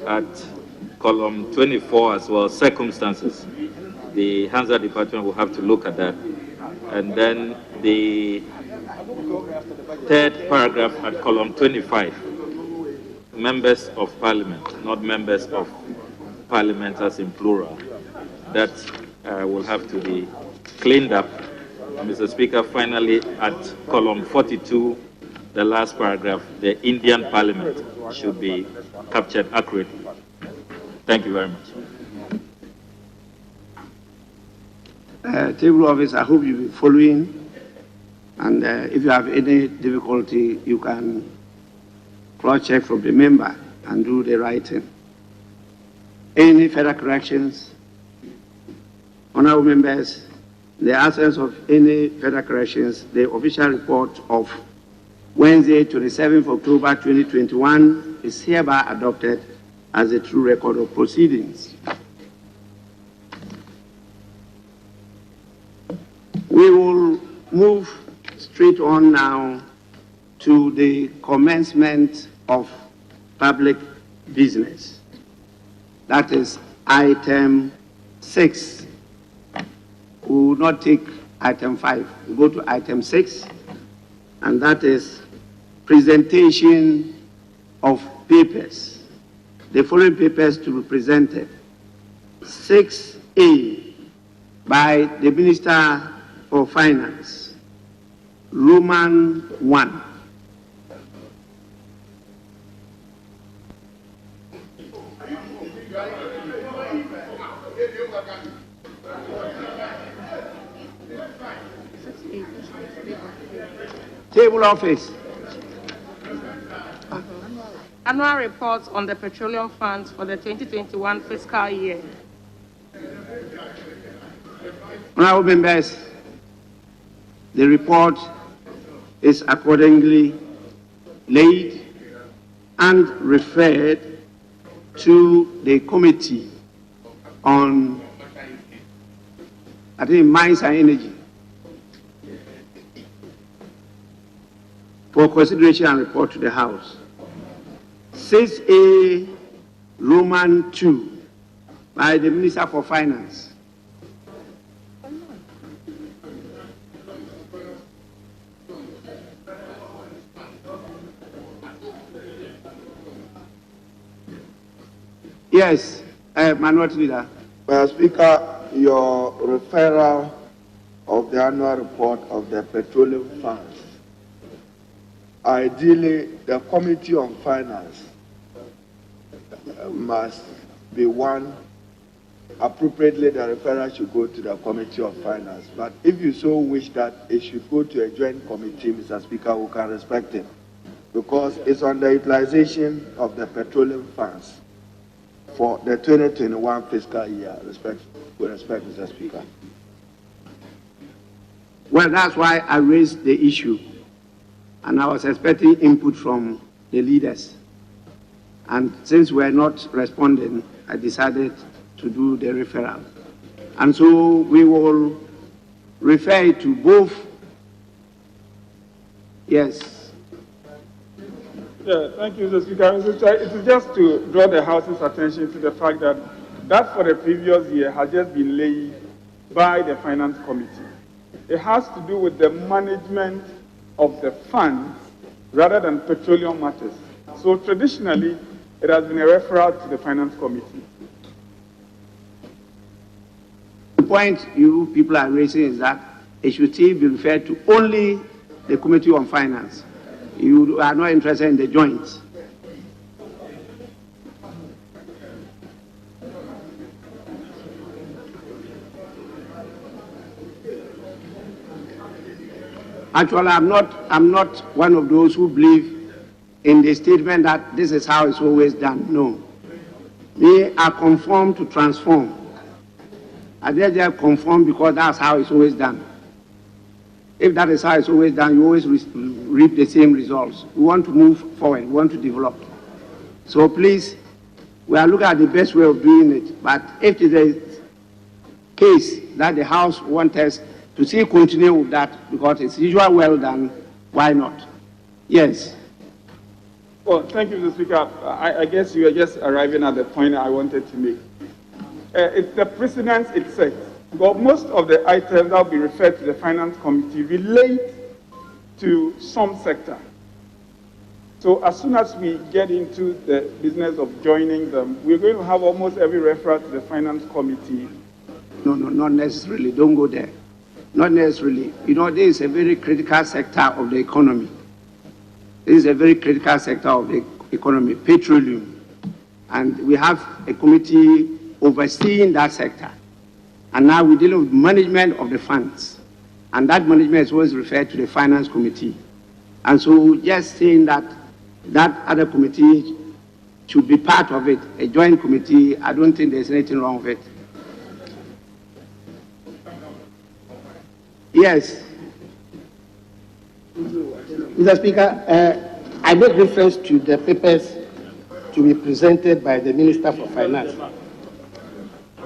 at column 24 as well, circumstances. The Hansa department will have to look at that. And then the third paragraph at column 25, members of parliament, not members of parliament as in plural. That will have to be cleaned up. Mr. Speaker, finally at column 42, the last paragraph, the Indian parliament should be captured accurately. Thank you very much. Table office, I hope you'll be following. And if you have any difficulty, you can cross-check from the member and do the writing. Any further corrections? Honorable members, in the absence of any further corrections, the official report of Wednesday, 27th October 2021 is hereby adopted as a true record of proceedings. We will move straight on now to the commencement of public business. That is item 6. We will not take item 5. We go to item 6, and that is presentation of papers. The following papers to be presented. 6A by the Minister for Finance, Roman 1. Table office. Annual reports on the petroleum funds for the 2021 fiscal year. Honorable members, the report is accordingly laid and referred to the Committee on, I think, Mines and Energy for consideration and report to the House. 6A Roman 2 by the Minister for Finance. Yes, Minority Leader. Mr. Speaker, your referral of the annual report of the petroleum funds, ideally the Committee on Finance must be one. Appropriately, the referral should go to the Committee of Finance. But if you so wish that it should go to a joint committee, Mr. Speaker, we can respect it, because it's on the utilization of the petroleum funds for the 2021 fiscal year. With respect, Mr. Speaker. Well, that's why I raised the issue, and I was expecting input from the leaders. And since we're not responding, I decided to do the referral. And so we will refer it to both. Yes. Yeah, thank you, Mr. Speaker. It is just to draw the House's attention to the fact that that for the previous year has just been laid by the Finance Committee. It has to do with the management of the funds rather than petroleum matters. So traditionally, it has been a referral to the Finance Committee. The point you people are raising is that it should still be referred to only the Committee on Finance. You are not interested in the joint. Actually, I'm not one of those who believe in the statement that this is how it's always done. No. They are conform to transform. I just conform because that's how it's always done. If that is how it's always done, you always reap the same results. We want to move forward. We want to develop. So please, we are looking at the best way of doing it. But if it is a case that the House wants us to still continue with that, because it's usually well done, why not? Yes. Well, thank you, Mr. Speaker. I guess you are just arriving at the point I wanted to make. It's the precedence it sets. But most of the items that will be referred to the Finance Committee relate to some sector. So as soon as we get into the business of joining them, we're going to have almost every referral to the Finance Committee. No, not necessarily. Don't go there. Not necessarily. You know, this is a very critical sector of the economy. This is a very critical sector of the economy, petroleum. And we have a committee overseeing that sector. And now we're dealing with management of the funds. And that management is always referred to the Finance Committee. And so just saying that that other committee should be part of it, a joint committee, I don't think there's anything wrong with it. Yes. Mr. Speaker, I make reference to the papers to be presented by the Minister for Finance.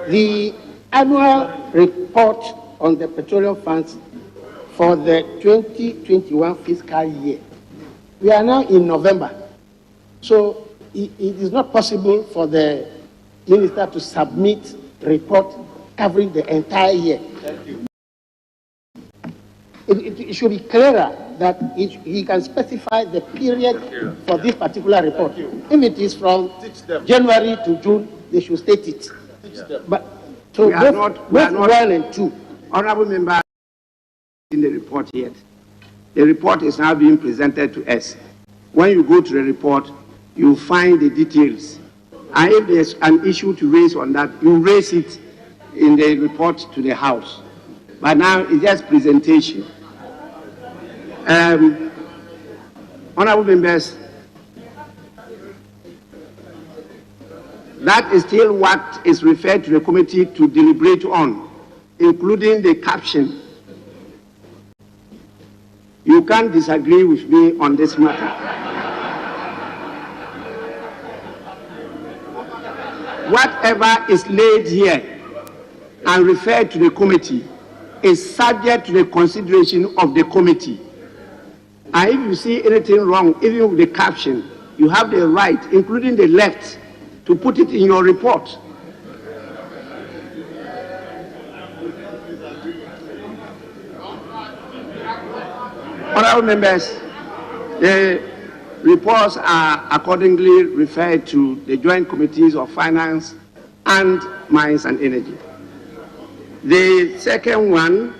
The annual report on the petroleum funds for the 2021 fiscal year. We are now in November, so it is not possible for the Minister to submit report covering the entire year. Thank you. It should be clearer that he can specify the period for this particular report. If it is from January to June, they should state it. But so both 1 and 2. Honorable member, in the report yet. The report is now being presented to us. When you go to the report, you find the details. And if there's an issue to raise on that, you raise it in the report to the House. But now it's just presentation. Honorable members, that is still what is referred to the committee to deliberate on, including the caption. You can't disagree with me on this matter. Whatever is laid here and referred to the committee is subject to the consideration of the committee. And if you see anything wrong, even with the caption, you have the right, including the left, to put it in your report. Honorable members, the reports are accordingly referred to the Joint Committees of Finance and Mines and Energy. The second one,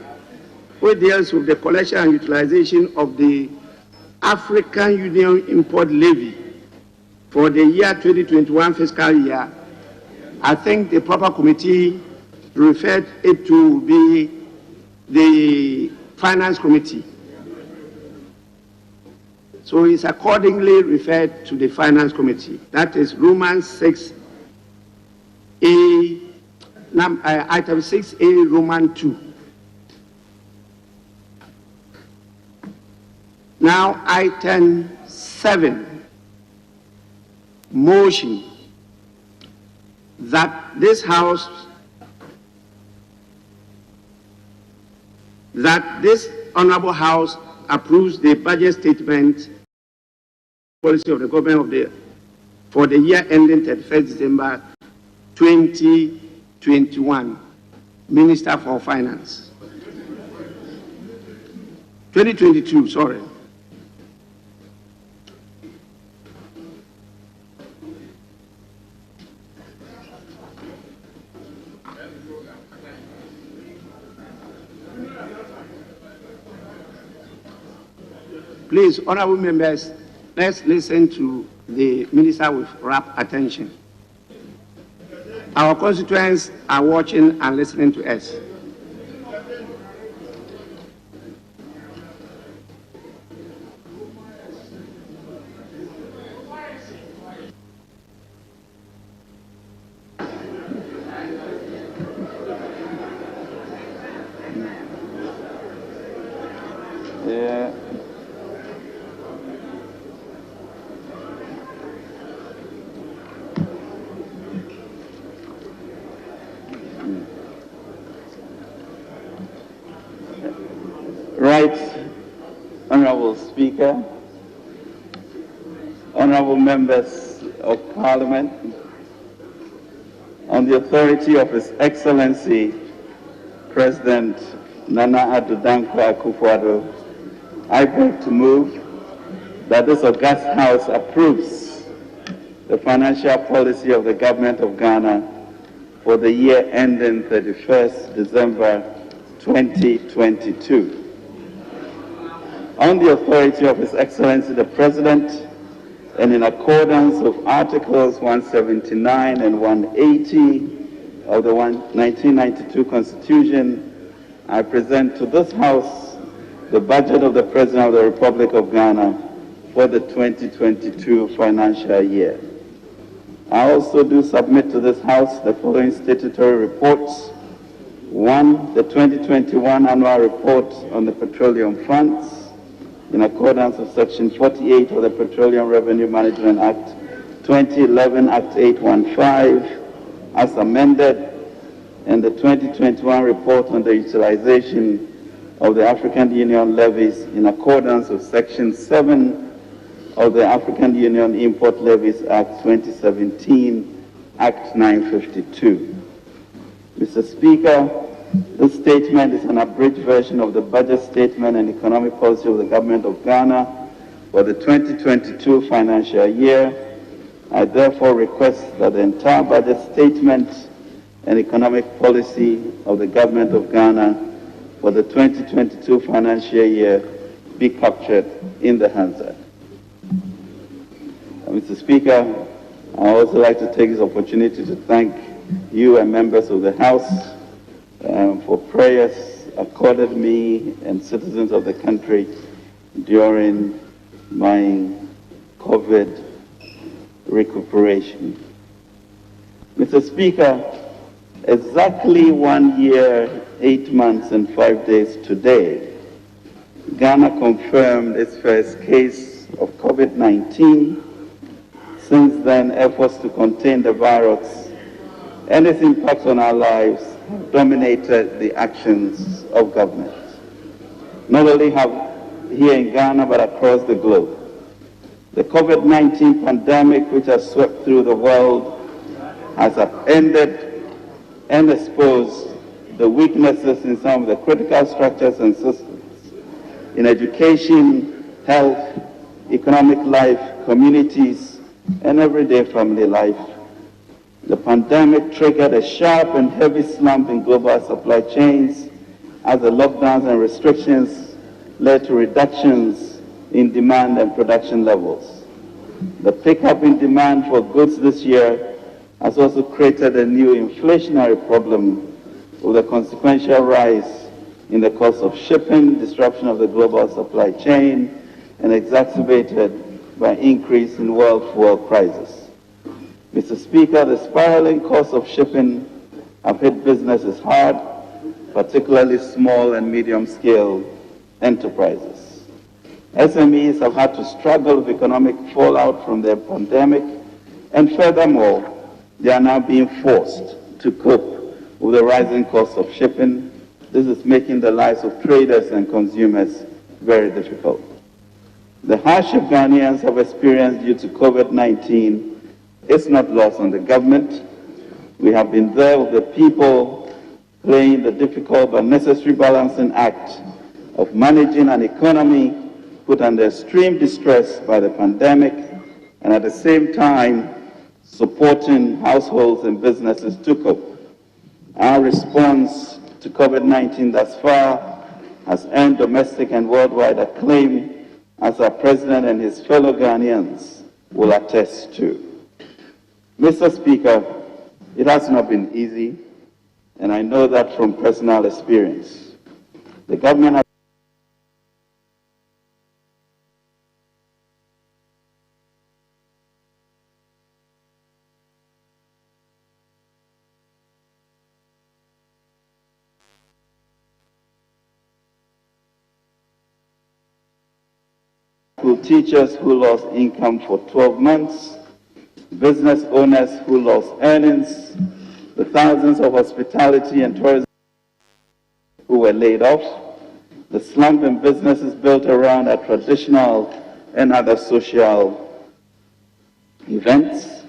which deals with the collection and utilization of the African Union Import Levy for the year 2021 fiscal year, I think the proper committee referred it to be the Finance Committee. So it's accordingly referred to the Finance Committee. That is Roman 6A, item 6A, Roman 2. Now, item 7, motion that this House, that this Honorable House approves the budget statement policy of the government for the year ending 31st December 2021. Minister for Finance. 2022, sorry. Please, honorable members, let's listen to the minister with rapt attention. Our constituents are watching and listening to us. Right, Honorable Speaker, Honorable honorable members of Parliament, on the authority of His Excellency President Nana Addo Dankwa Akufo-Addo, I beg to move that this august House approves the financial policy of the Government of Ghana for the year ending 31st December 2022. On the authority of His Excellency the President, and in accordance with Articles 179 and 180 of the 1992 Constitution, I present to this House the budget of the President of the Republic of Ghana for the 2022 financial year. I also do submit to this House the following statutory reports. 1, the 2021 annual report on the Petroleum Funds, in accordance with Section 48 of the Petroleum Revenue Management Act 2011, Act 815, as amended, and the 2021 report on the utilization of the African Union levies in accordance with Section 7 of the African Union Import Levies Act 2017, Act 952. Mr. Speaker, this statement is an abridged version of the budget statement and economic policy of the Government of Ghana for the 2022 financial year. I therefore request that the entire budget statement and economic policy of the Government of Ghana for the 2022 financial year be captured in the Hansard. Mr. Speaker, I would also like to take this opportunity to thank you and members of the House for prayers accorded me and citizens of the country during my COVID recuperation. Mr. Speaker, exactly 1 year, 8 months, and 5 days today, Ghana confirmed its first case of COVID-19. Since then, efforts to contain the virus and its impact on our lives have dominated the actions of government. Not only here in Ghana, but across the globe. The COVID-19 pandemic, which has swept through the world, has upended and exposed the weaknesses in some of the critical structures and systems in education, health, economic life, communities, and everyday family life. The pandemic triggered a sharp and heavy slump in global supply chains as the lockdowns and restrictions led to reductions in demand and production levels. The pickup in demand for goods this year has also created a new inflationary problem with a consequential rise in the cost of shipping, disruption of the global supply chain, and exacerbated by increase in world fuel prices. Mr. Speaker, the spiraling cost of shipping have hit businesses hard, particularly small and medium-scale enterprises. SMEs have had to struggle with economic fallout from the pandemic, and furthermore, they are now being forced to cope with the rising cost of shipping. This is making the lives of traders and consumers very difficult. The hardship Ghanaians have experienced due to COVID-19 is not lost on the government. We have been there with the people, playing the difficult but necessary balancing act of managing an economy put under extreme distress by the pandemic, and at the same time supporting households and businesses to cope. Our response to COVID-19 thus far has earned domestic and worldwide acclaim, as our President and his fellow Ghanaians will attest to. Mr. Speaker, it has not been easy, and I know that from personal experience. The government has teachers who lost income for 12 months, business owners who lost earnings, the thousands of hospitality and tourism who were laid off, the slump in businesses built around our traditional and other social events,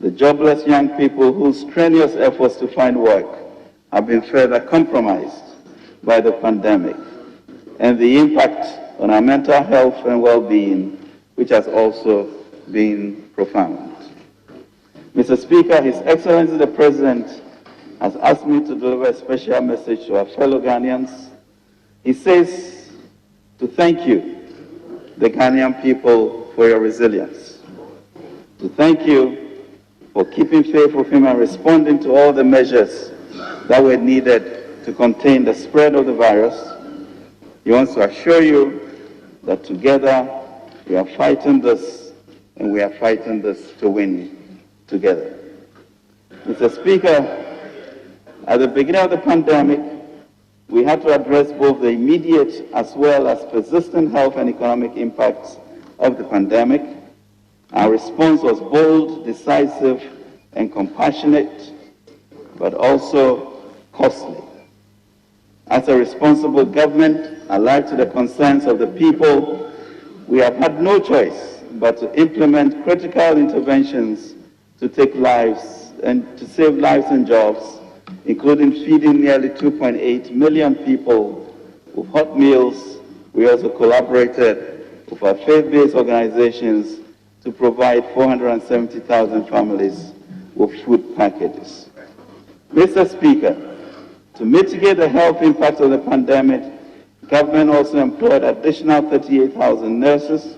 the jobless young people whose strenuous efforts to find work have been further compromised by the pandemic, and the impact on our mental health and well-being, which has also been profound. Mr. Speaker, His Excellency the President has asked me to deliver a special message to our fellow Ghanaians. He says to thank you, the Ghanaian people, for your resilience, to thank you for keeping faith with him and responding to all the measures that were needed to contain the spread of the virus. He wants to assure you that together we are fighting this, and we are fighting this to win together. Mr. Speaker, at the beginning of the pandemic, we had to address both the immediate as well as persistent health and economic impacts of the pandemic. Our response was bold, decisive, and compassionate, but also costly. As a responsible government, alive to the concerns of the people, we have had no choice but to implement critical interventions to take lives and to save lives and jobs, including feeding nearly 2.8 million people with hot meals. We also collaborated with our faith-based organizations to provide 470,000 families with food packages. Mr. Speaker, to mitigate the health impact of the pandemic, government also employed additional 38,000 nurses.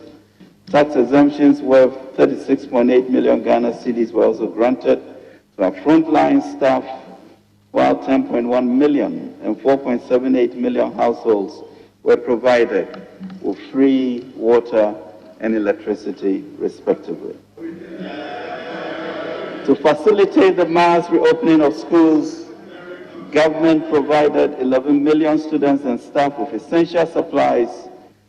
Tax exemptions worth 36.8 million Ghana cedis were also granted to our frontline staff, while 10.1 million and 4.78 million households were provided with free water and electricity, respectively. To facilitate the mass reopening of schools, government provided 11 million students and staff with essential supplies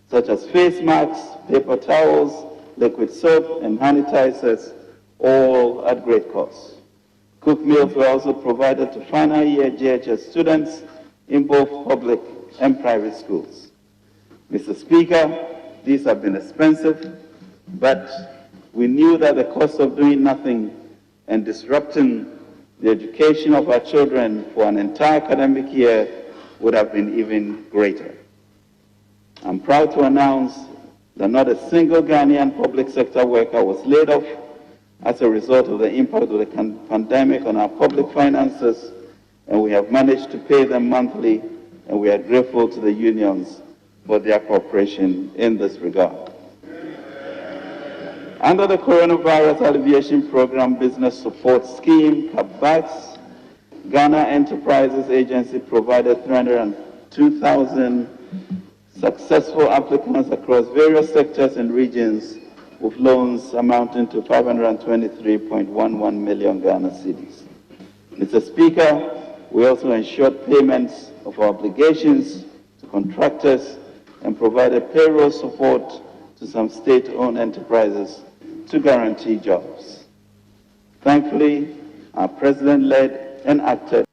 such as face masks, paper towels, liquid soap, and sanitizers, all at great cost. Cooked meals were also provided to final year JHS students in both public and private schools. Mr. Speaker, these have been expensive, but we knew that the cost of doing nothing and disrupting the education of our children for an entire academic year would have been even greater. I'm proud to announce that not a single Ghanaian public sector worker was laid off as a result of the impact of the pandemic on our public finances, and we have managed to pay them monthly, and we are grateful to the unions for their cooperation in this regard. Under the Coronavirus Alleviation Program Business Support Scheme, CAPBAX, Ghana Enterprises Agency provided 302,000 successful applicants across various sectors and regions with loans amounting to 523.11 million Ghana cedis. Mr. Speaker, we also ensured payments of our obligations to contractors and provided payroll support to some state-owned enterprises to guarantee jobs. Thankfully, our president led and acted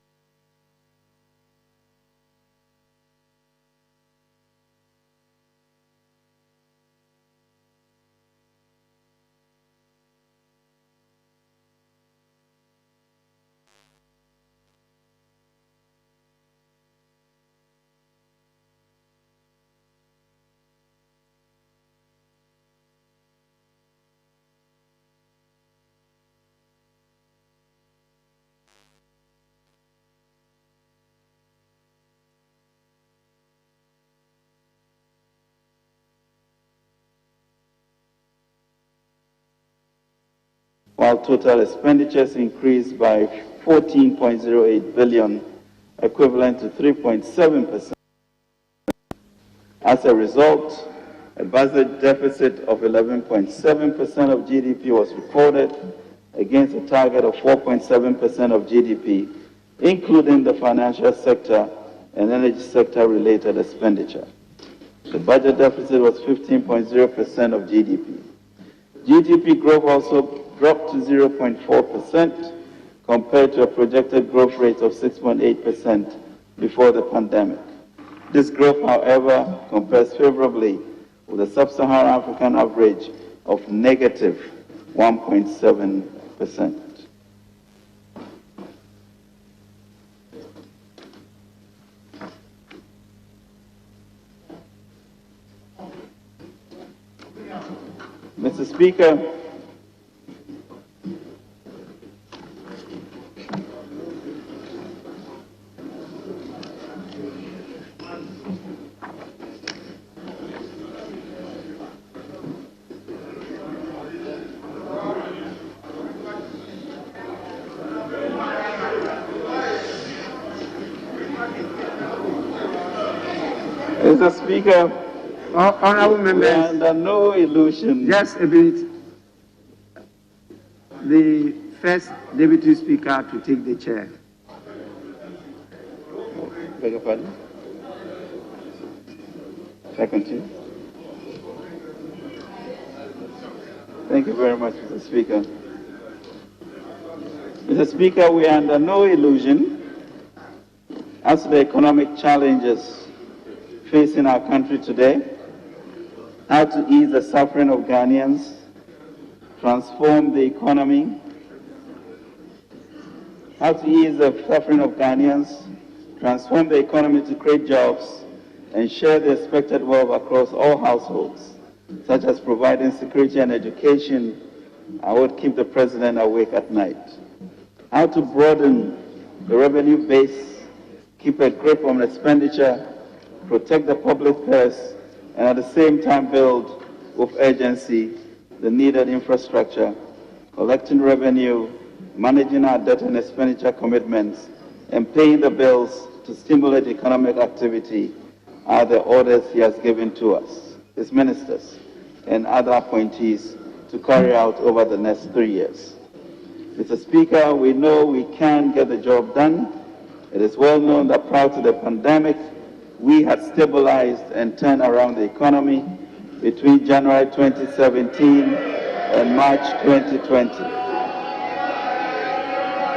while total expenditures increased by 14.08 billion, equivalent to 3.7%. As a result, a budget deficit of 11.7% of GDP was recorded against a target of 4.7% of GDP, including the financial sector and energy sector related expenditure. The budget deficit was 15.0% of GDP. GDP growth also dropped to 0.4% compared to a projected growth rate of 6.8% before the pandemic. This growth, however, compares favorably with the sub-Saharan African average of negative 1.7%. Mr. Speaker, Honorable members, under no illusion. just a minute. The first Deputy Speaker to take the chair. Beg your pardon? Shall I continue? Thank you very much, Mr. Speaker. Mr. Speaker, we are under no illusion as to the economic challenges facing our country today, how to ease the suffering of Ghanaians, transform the economy, how to ease the suffering of Ghanaians, transform the economy to create jobs, and share the expected wealth across all households, such as providing security and education, I would keep the President awake at night. How to broaden the revenue base, keep a grip on expenditure, protect the public purse, and at the same time build with urgency the needed infrastructure, collecting revenue, managing our debt and expenditure commitments, and paying the bills to stimulate economic activity are the orders he has given to us, his ministers, and other appointees to carry out over the next 3 years. Mr. Speaker, we know we can get the job done. It is well known that prior to the pandemic, we had stabilized and turned around the economy between January 2017 and March 2020.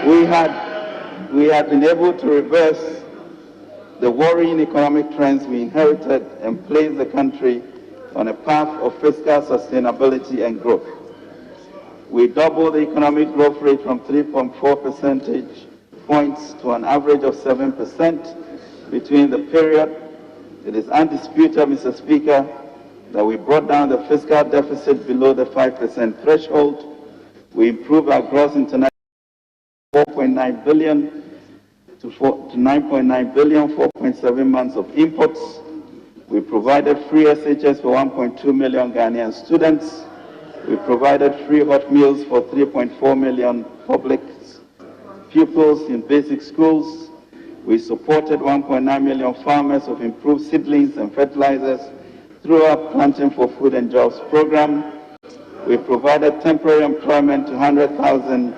We had been able to reverse the worrying economic trends we inherited and place the country on a path of fiscal sustainability and growth. We doubled the economic growth rate from 3.4 percentage points to an average of 7% between the period. It is undisputed, Mr. Speaker, that we brought down the fiscal deficit below the 5% threshold. We improved our gross international 4.9 billion to 9.9 billion, 4.7 months of imports. We provided free SHS for 1.2 million Ghanaian students. We provided free hot meals for 3.4 million public pupils in basic schools. We supported 1.9 million farmers with improved seedlings and fertilizers through our Planting for Food and Jobs program. We provided temporary employment to 100,000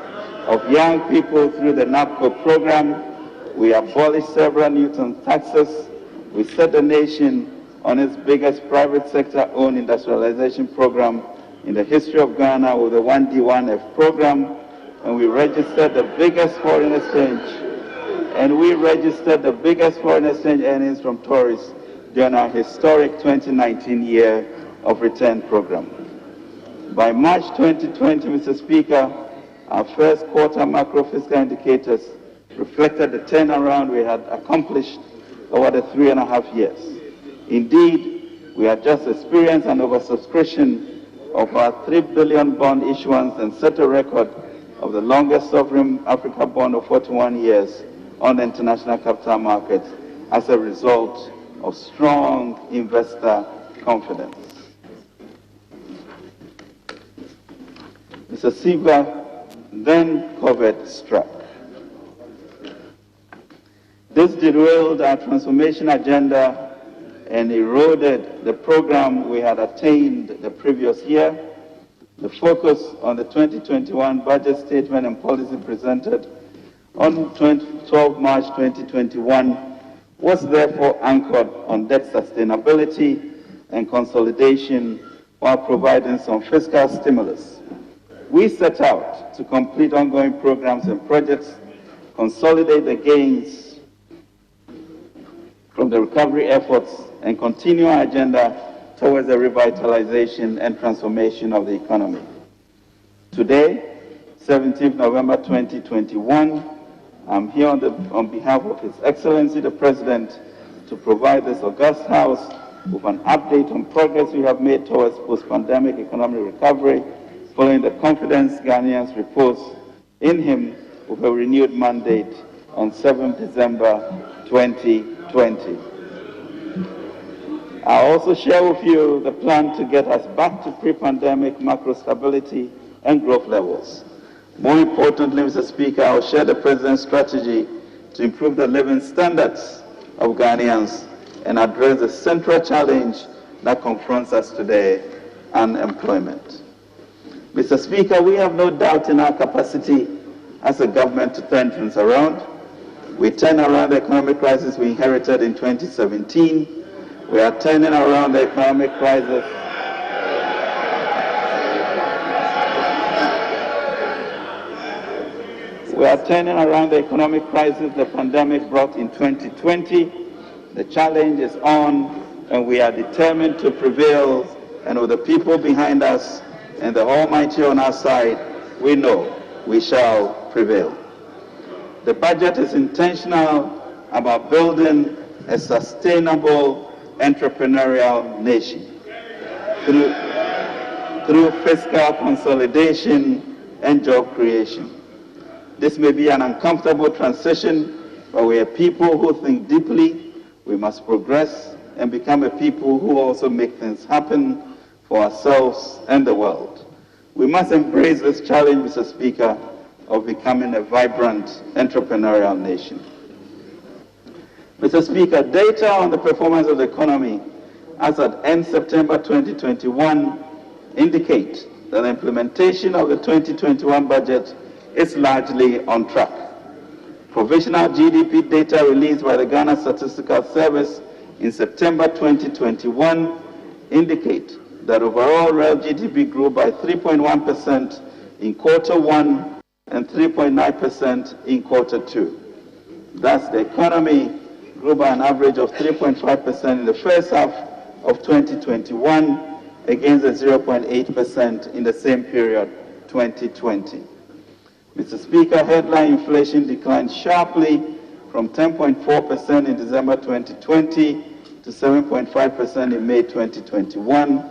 of young people through the NAPCO program. We abolished several Newton taxes. We set the nation on its biggest private sector-owned industrialization program in the history of Ghana with the 1D1F program, and we registered the biggest foreign exchange earnings from tourists during our historic 2019 year of return program. By March 2020, Mr. Speaker, our first quarter macro fiscal indicators reflected the turnaround we had accomplished over the 3.5 years. Indeed, we had just experienced an oversubscription of our 3 billion bond issuance and set a record of the longest sovereign Africa bond of 41 years on the international capital markets as a result of strong investor confidence. Mr. Speaker, then COVID struck. This derailed our transformation agenda and eroded the program we had attained the previous year. The focus on the 2021 budget statement and policy presented on 12 March 2021 was therefore anchored on debt sustainability and consolidation while providing some fiscal stimulus. We set out to complete ongoing programs and projects, consolidate the gains from the recovery efforts, and continue our agenda towards the revitalization and transformation of the economy. Today, 17th November 2021, I'm here on behalf of His Excellency the President to provide this august House with an update on progress we have made towards post-pandemic economic recovery following the confidence Ghanaians repose in him with a renewed mandate on 7th December 2020. I'll also share with you the plan to get us back to pre-pandemic macro stability and growth levels. More importantly, Mr. Speaker, I'll share the President's strategy to improve the living standards of Ghanaians and address the central challenge that confronts us today, unemployment. Mr. Speaker, we have no doubt in our capacity as a government to turn things around. We turned around the economic crisis we inherited in 2017. We are turning around the economic crisis. We are turning around the economic crisis the pandemic brought in 2020. The challenge is on, and we are determined to prevail. And with the people behind us and the Almighty on our side, we know we shall prevail. The budget is intentional about building a sustainable entrepreneurial nation through fiscal consolidation and job creation. This may be an uncomfortable transition, but we are people who think deeply. We must progress and become a people who also make things happen for ourselves and the world. We must embrace this challenge, Mr. Speaker, of becoming a vibrant entrepreneurial nation. Mr. Speaker, data on the performance of the economy as at end September 2021 indicate that the implementation of the 2021 budget is largely on track. Provisional GDP data released by the Ghana Statistical Service in September 2021 indicate that overall real GDP grew by 3.1% in Q1 and 3.9% in Q2. Thus, the economy grew by an average of 3.5% in the first half of 2021 against the 0.8% in the same period, 2020. Mr. Speaker, headline inflation declined sharply from 10.4% in December 2020 to 7.5% in May 2021,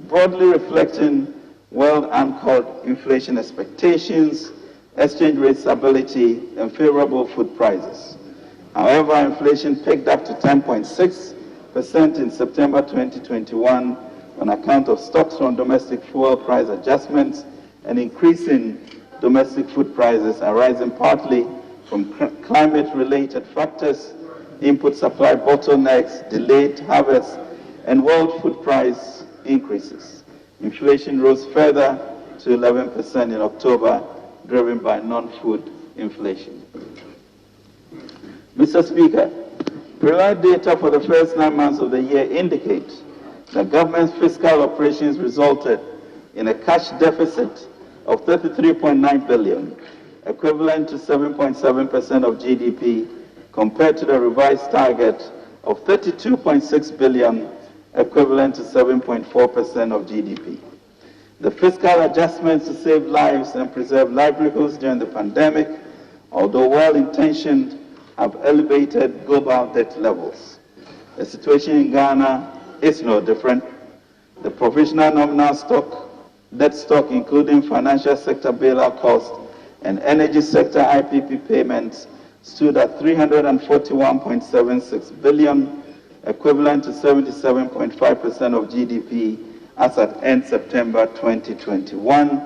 broadly reflecting well-anchored inflation expectations, exchange rate stability, and favorable food prices. However, inflation picked up to 10.6% in September 2021 on account of stocks from domestic fuel price adjustments and increasing domestic food prices arising partly from climate-related factors, input supply bottlenecks, delayed harvests, and world food price increases. Inflation rose further to 11% in October, driven by non-food inflation. Mr. Speaker, preliminary data for the first 9 months of the year indicate that government's fiscal operations resulted in a cash deficit of 33.9 billion, equivalent to 7.7% of GDP, compared to the revised target of 32.6 billion, equivalent to 7.4% of GDP. The fiscal adjustments to save lives and preserve livelihoods during the pandemic, although well-intentioned, have elevated global debt levels. The situation in Ghana is no different. The provisional nominal debt stock, including financial sector bailout costs and energy sector IPP payments, stood at 341.76 billion, equivalent to 77.5% of GDP as at end September 2021,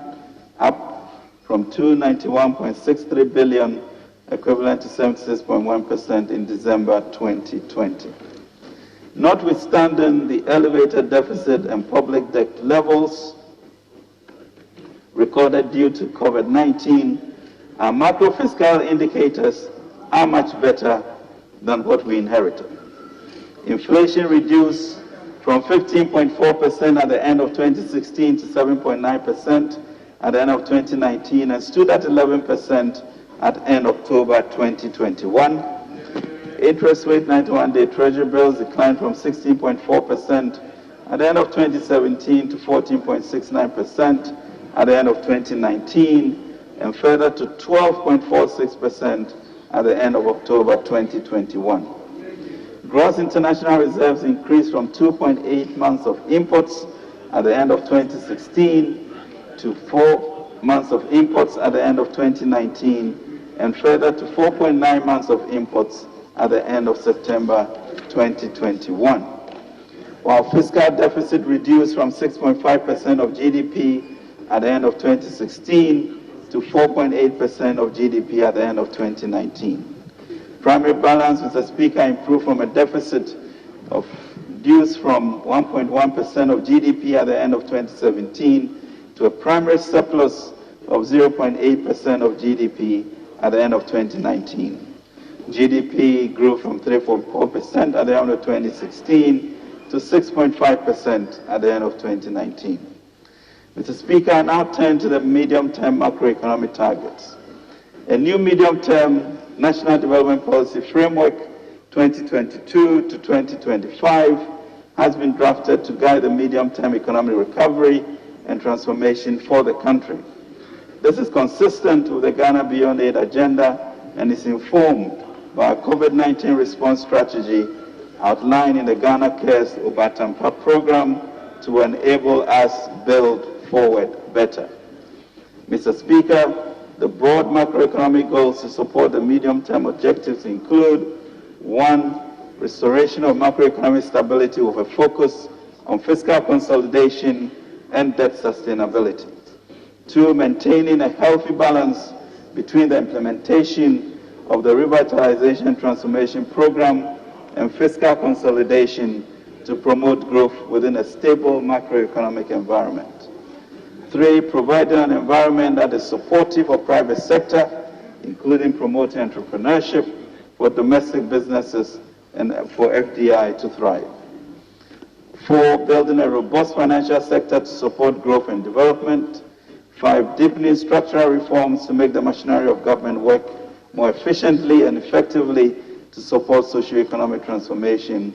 up from 291.63 billion, equivalent to 76.1% in December 2020. Notwithstanding the elevated deficit and public debt levels recorded due to COVID-19, our macro fiscal indicators are much better than what we inherited. Inflation reduced from 15.4% at the end of 2016 to 7.9% at the end of 2019 and stood at 11% at end October 2021. Interest rate 91-day Treasury bills declined from 16.4% at the end of 2017 to 14.69% at the end of 2019 and further to 12.46% at the end of October 2021. Gross international reserves increased from 2.8 months of imports at the end of 2016 to 4 months of imports at the end of 2019 and further to 4.9 months of imports at the end of September 2021. While fiscal deficit reduced from 6.5% of GDP at the end of 2016 to 4.8% of GDP at the end of 2019. Primary balance, Mr. Speaker, improved from a deficit of reduced from 1.1% of GDP at the end of 2017 to a primary surplus of 0.8% of GDP at the end of 2019. GDP grew from 3.4% at the end of 2016 to 6.5% at the end of 2019. Mr. Speaker, I now turn to the medium-term macroeconomic targets. A new medium-term National Development Policy Framework 2022 to 2025 has been drafted to guide the medium-term economic recovery and transformation for the country. This is consistent with the Ghana Beyond Aid agenda and is informed by a COVID-19 response strategy outlined in the Ghana Cares Obatampa program to enable us build forward better. Mr. Speaker, the broad macroeconomic goals to support the medium-term objectives include: 1, restoration of macroeconomic stability with a focus on fiscal consolidation and debt sustainability. 2, maintaining a healthy balance between the implementation of the Revitalization Transformation Program and fiscal consolidation to promote growth within a stable macroeconomic environment. 3, providing an environment that is supportive of private sector, including promoting entrepreneurship for domestic businesses and for FDI to thrive. 4, building a robust financial sector to support growth and development. 5, deepening structural reforms to make the machinery of government work more efficiently and effectively to support socio-economic transformation.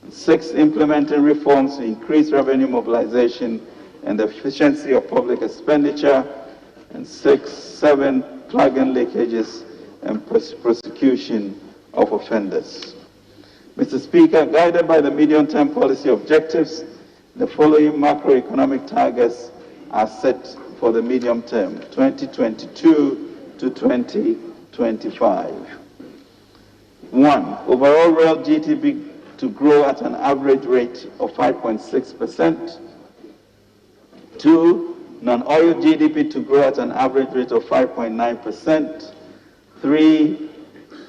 6, implementing reforms to increase revenue mobilization and the efficiency of public expenditure. And 7, plugging leakages and prosecution of offenders. Mr. Speaker, guided by the medium-term policy objectives, the following macroeconomic targets are set for the medium term, 2022 to 2025. 1, overall real GDP to grow at an average rate of 5.6%. 2, non-oil GDP to grow at an average rate of 5.9%. 3,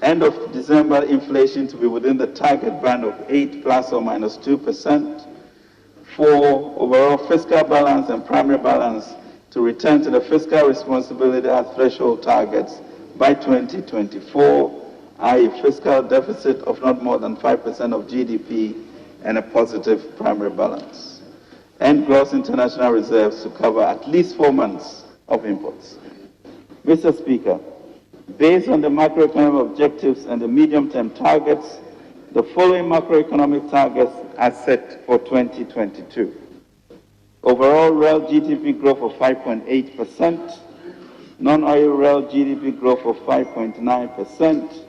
end of December inflation to be within the target band of 8 plus or minus 2%. 4, overall fiscal balance and primary balance to return to the fiscal responsibility at threshold targets by 2024, i.e. fiscal deficit of not more than 5% of GDP and a positive primary balance. And gross international reserves to cover at least 4 months of imports. Mr. Speaker, based on the macroeconomic objectives and the medium-term targets, the following macroeconomic targets are set for 2022. Overall real GDP growth of 5.8%, non-oil real GDP growth of 5.9%,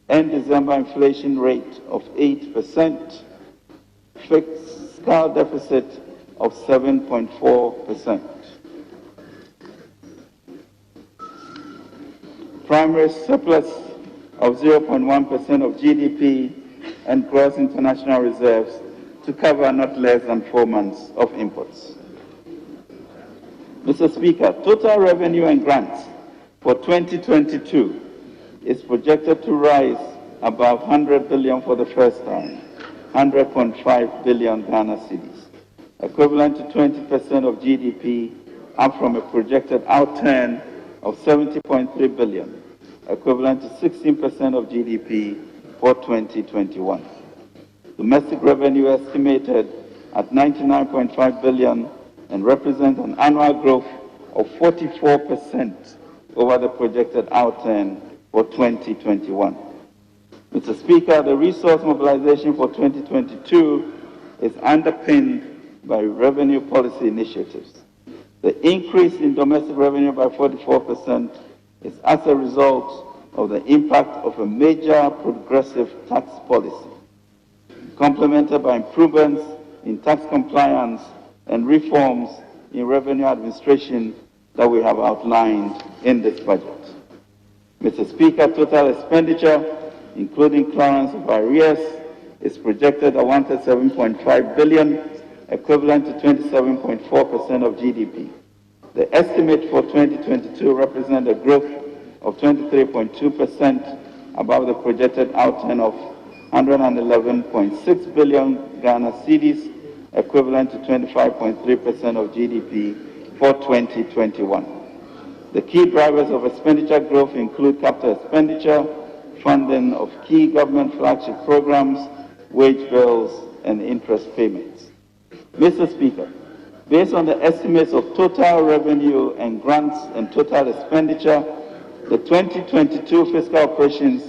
end December inflation rate of 8%, fiscal deficit of 7.4%. Primary surplus of 0.1% of GDP and gross international reserves to cover not less than 4 months of imports. Mr. Speaker, total revenue and grants for 2022 is projected to rise above 100 billion for the first time, 100.5 billion Ghana cedis, equivalent to 20% of GDP, up from a projected outturn of 70.3 billion, equivalent to 16% of GDP for 2021. Domestic revenue estimated at 99.5 billion and represents an annual growth of 44% over the projected outturn for 2021. Mr. Speaker, the resource mobilization for 2022 is underpinned by revenue policy initiatives. The The increase in domestic revenue by 44% is as a result of the impact of a major progressive tax policy, complemented by improvements in tax compliance and reforms in revenue administration that we have outlined in this budget. Mr. Speaker, total expenditure, including clearance of arrears, is projected at 137.5 billion, equivalent to 27.4% of GDP. The estimate for 2022 represents a growth of 23.2% above the projected outturn of 111.6 billion Ghana cedis, equivalent to 25.3% of GDP for 2021. The key drivers of expenditure growth include capital expenditure, funding of key government flagship programs, wage bills, and interest payments. Mr. Speaker, based on the estimates of total revenue and grants and total expenditure, the 2022 fiscal operations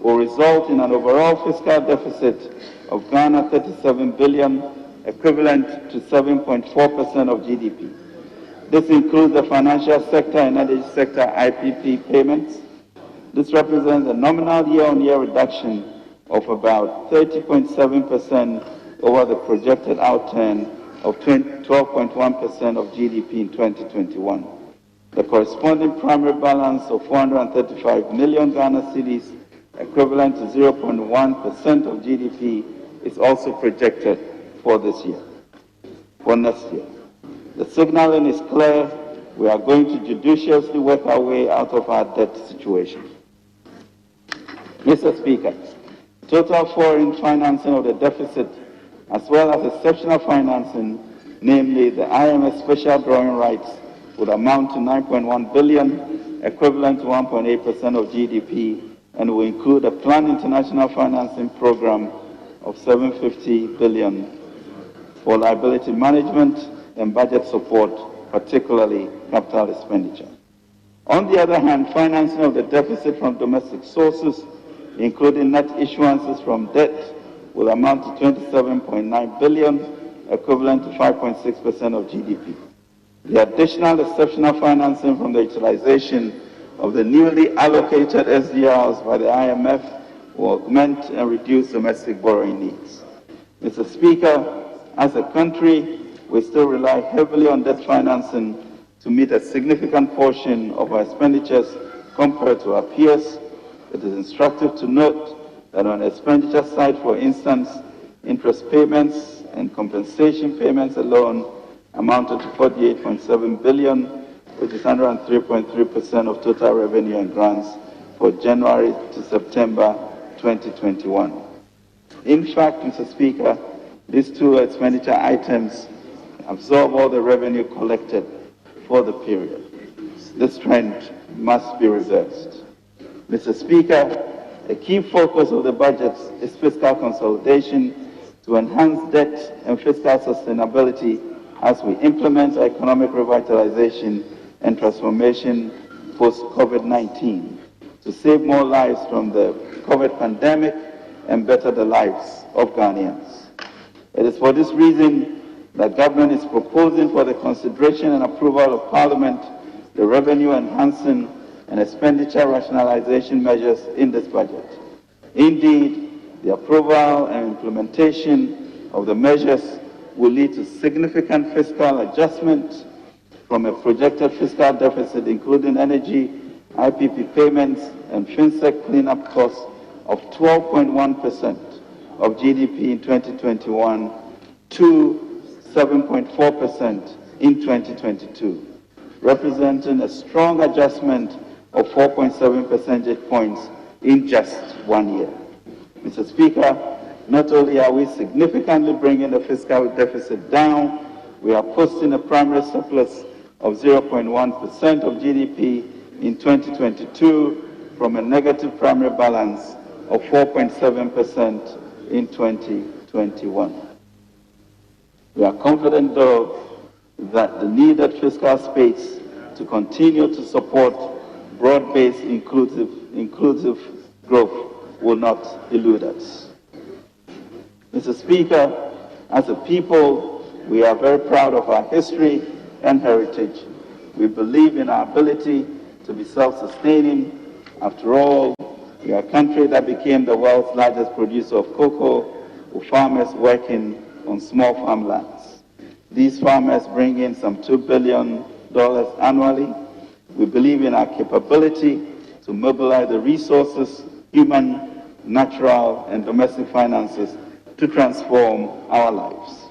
will result in an overall fiscal deficit of Ghana 37 billion, equivalent to 7.4% of GDP. This includes the financial sector and energy sector IPP payments. This represents a nominal year-on-year reduction of about 30.7% over the projected outturn of 12.1% of GDP in 2021. The corresponding primary balance of 435 million Ghana cedis, equivalent to 0.1% of GDP, is also projected for this year. For next year, the signaling is clear. We are going to judiciously work our way out of our debt situation. Mr. Speaker, total foreign financing of the deficit, as well as exceptional financing, namely the IMF special drawing rights, would amount to 9.1 billion, equivalent to 1.8% of GDP, and will include a planned international financing program of 750 billion for liability management and budget support, particularly capital expenditure. On the other hand, financing of the deficit from domestic sources, including net issuances from debt, will amount to 27.9 billion, equivalent to 5.6% of GDP. The additional exceptional financing from the utilization of the newly allocated SDRs by the IMF will augment and reduce domestic borrowing needs. Mr. Speaker, as a country, we still rely heavily on debt financing to meet a significant portion of our expenditures compared to our peers. It is instructive to note that on the expenditure side, for instance, interest payments and compensation payments alone amounted to 48.7 billion, which is 103.3% of total revenue and grants for January to September 2021. In fact, Mr. Speaker, these two expenditure items absorb all the revenue collected for the period. This trend must be reversed. Mr. Speaker, a key focus of the budget is fiscal consolidation to enhance debt and fiscal sustainability as we implement economic revitalization and transformation post-COVID-19 to save more lives from the COVID pandemic and better the lives of Ghanaians. It is for this reason that government is proposing for the consideration and approval of Parliament the revenue enhancing and expenditure rationalization measures in this budget. Indeed, the approval and implementation of the measures will lead to significant fiscal adjustment from a projected fiscal deficit, including energy, IPP payments, and FinSec cleanup costs of 12.1% of GDP in 2021 to 7.4% in 2022, representing a strong adjustment of 4.7 percentage points in just 1 year. Mr. Speaker, not only are we significantly bringing the fiscal deficit down, we are posting a primary surplus of 0.1% of GDP in 2022 from a negative primary balance of 4.7% in 2021. We are confident, though, that the needed fiscal space to continue to support broad-based inclusive growth will not elude us. Mr. Speaker, as a people, we are very proud of our history and heritage. We believe in our ability to be self-sustaining. After all, we are a country that became the world's largest producer of cocoa, with farmers working on small farmlands. These farmers bring in some $2 billion annually. We believe in our capability to mobilize the resources, human, natural, and domestic finances to transform our lives.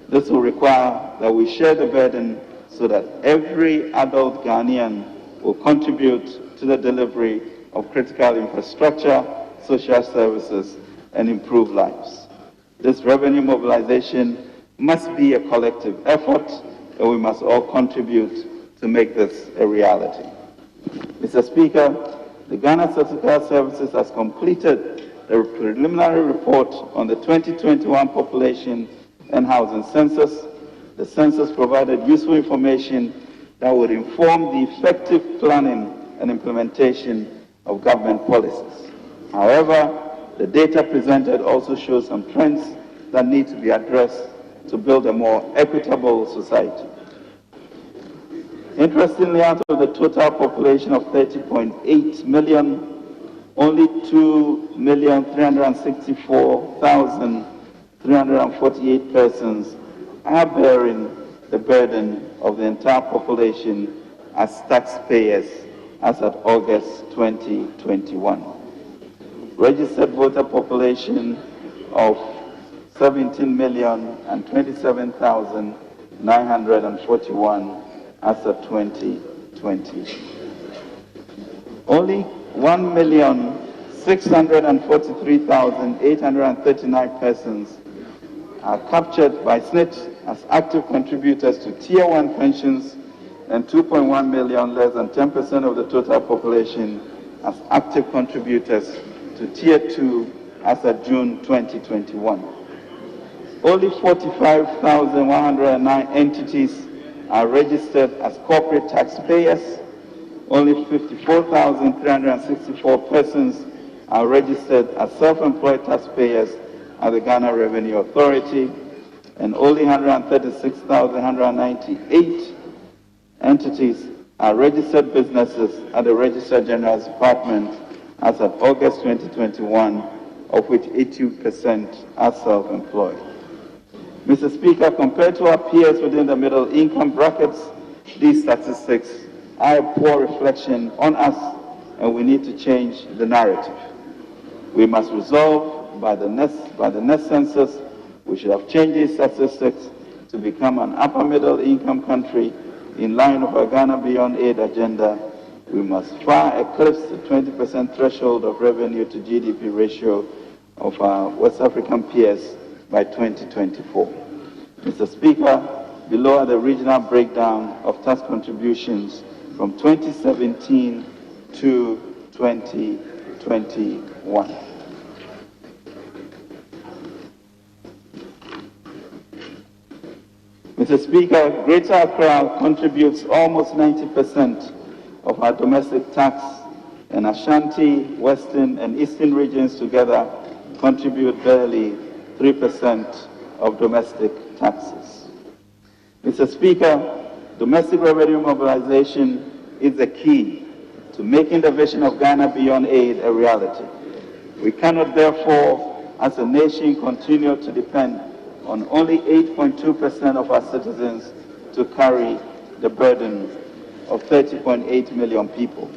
This will require that we share the burden so that every adult Ghanaian will contribute to the delivery of critical infrastructure, social services, and improve lives. This revenue mobilization must be a collective effort, and we must all contribute to make this a reality. Mr. Speaker, the Ghana Statistical Services has completed a preliminary report on the 2021 population and housing census. The census provided useful information that would inform the effective planning and implementation of government policies. However, the data presented also shows some trends that need to be addressed to build a more equitable society. Interestingly, out of the total population of 30.8 million, only 2,364,348 persons are bearing the burden of the entire population as taxpayers as at August 2021. Registered voter population of 17,027,941 as of 2020. Only 1,643,839 persons are captured by SNIT as active contributors to Tier 1 pensions, and 2.1 million, less than 10% of the total population, as active contributors to Tier 2 as of June 2021. Only 45,109 entities are registered as corporate taxpayers. Only 54,364 persons are registered as self-employed taxpayers at the Ghana Revenue Authority, and only 136,198 entities are registered businesses at the Registrar General's Department as of August 2021, of which 80% are self-employed. Mr. Speaker, compared to our peers within the middle income brackets, these statistics are a poor reflection on us, and we need to change the narrative. We must resolve by the next census, we should have changed these statistics to become an upper middle income country in line with our Ghana Beyond Aid agenda. We must far eclipse the 20% threshold of revenue to GDP ratio of our West African peers by 2024. Mr. Speaker, below are the regional breakdown of tax contributions from 2017 to 2021. Mr. Speaker, Greater Accra contributes almost 90% of our domestic tax, and Ashanti, Western, and Eastern regions together contribute barely 3% of domestic taxes. Mr. Speaker, domestic revenue mobilization is the key to making the vision of Ghana Beyond Aid a reality. We cannot, therefore, as a nation, continue to depend on only 8.2% of our citizens to carry the burden of 30.8 million people.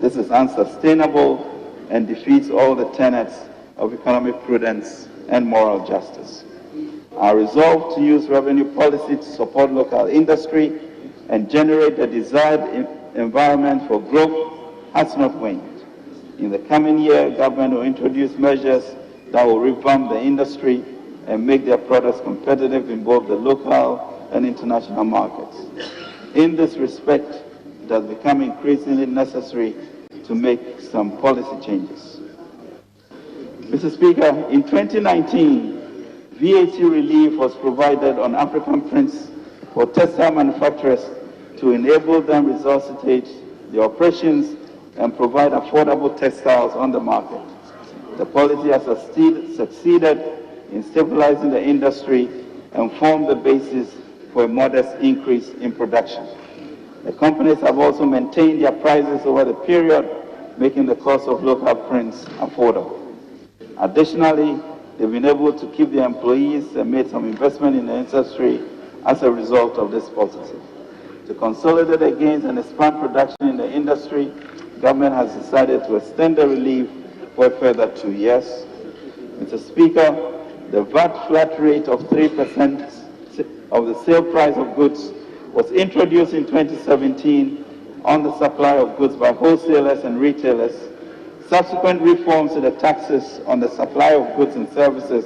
This is unsustainable and defeats all the tenets of economic prudence and moral justice. Our resolve to use revenue policy to support local industry and generate the desired environment for growth has not waned. In the coming year, government will introduce measures that will revamp the industry and make their products competitive in both the local and international markets. In this respect, it has become increasingly necessary to make some policy changes. Mr. Speaker, in 2019, VAT relief was provided on African prints for textile manufacturers to enable them resuscitate their operations and provide affordable textiles on the market. The policy has succeeded in stabilizing the industry and formed the basis for a modest increase in production. The companies have also maintained their prices over the period, making the cost of local prints affordable. Additionally, they've been able to keep their employees and made some investment in the industry as a result of this policy. To consolidate the gains and expand production in the industry, government has decided to extend the relief for a further 2 years. Mr. Speaker, the VAT flat rate of 3% of the sale price of goods was introduced in 2017 on the supply of goods by wholesalers and retailers. Subsequent reforms to the taxes on the supply of goods and services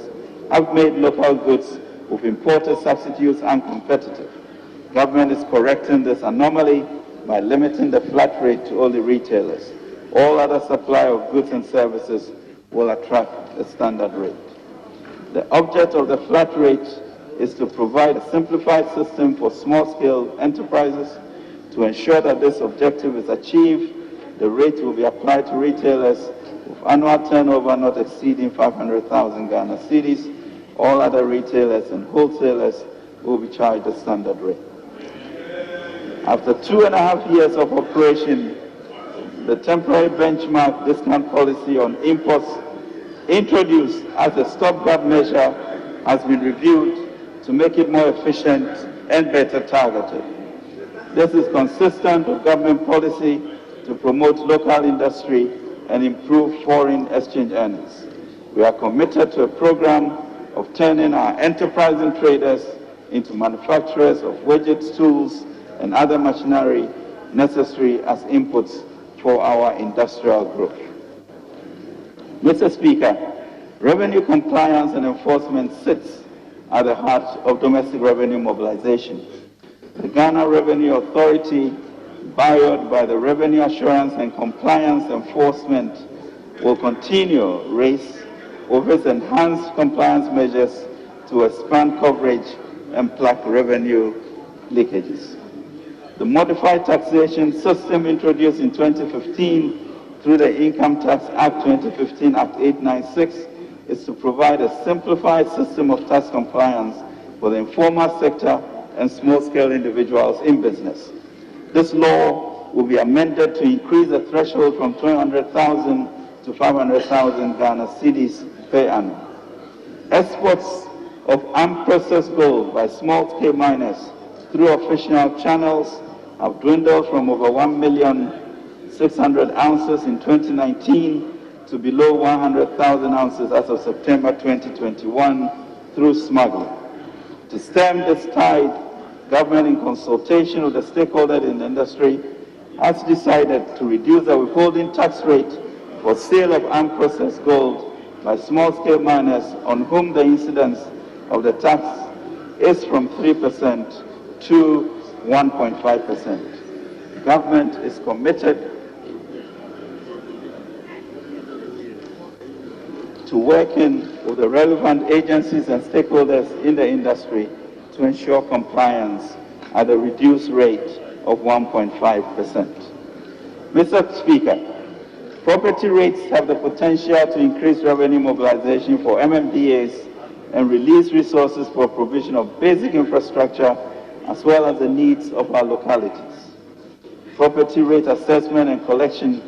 have made local goods with imported substitutes uncompetitive. Government is correcting this anomaly by limiting the flat rate to only retailers. All other supply of goods and services will attract a standard rate. The object of the flat rate is to provide a simplified system for small-scale enterprises. To ensure that this objective is achieved, the rate will be applied to retailers with annual turnover not exceeding 500,000 Ghana cedis. All other retailers and wholesalers will be charged the standard rate. After 2.5 years of operation, the temporary benchmark discount policy on imports introduced as a stopgap measure has been reviewed to make it more efficient and better targeted. This is consistent with government policy to promote local industry and improve foreign exchange earnings. We are committed to a program of turning our enterprising traders into manufacturers of widgets, tools, and other machinery necessary as inputs for our industrial growth. Mr. Speaker, revenue compliance and enforcement sits at the heart of domestic revenue mobilization. The Ghana Revenue Authority, buoyed by the Revenue Assurance and Compliance Enforcement, will continue race with its enhanced compliance measures to expand coverage and plug revenue leakages. The modified taxation system introduced in 2015 through the Income Tax Act 2015, Act 896, is to provide a simplified system of tax compliance for the informal sector and small-scale individuals in business. This law will be amended to increase the threshold from 200,000 to 500,000 Ghana cedis per annum. Exports of unprocessed gold by small-scale miners through official channels have dwindled from over 1,600,000 ounces in 2019 to below 100,000 ounces as of September 2021 through smuggling. To stem this tide, government, in consultation with the stakeholders in the industry, has decided to reduce the withholding tax rate for sale of unprocessed gold by small-scale miners on whom the incidence of the tax is from 3% to 1.5%. Government is committed to working with the relevant agencies and stakeholders in the industry to ensure compliance at a reduced rate of 1.5%. Mr. Speaker, property rates have the potential to increase revenue mobilization for MMDAs and release resources for provision of basic infrastructure as well as the needs of our localities. Property rate assessment and collection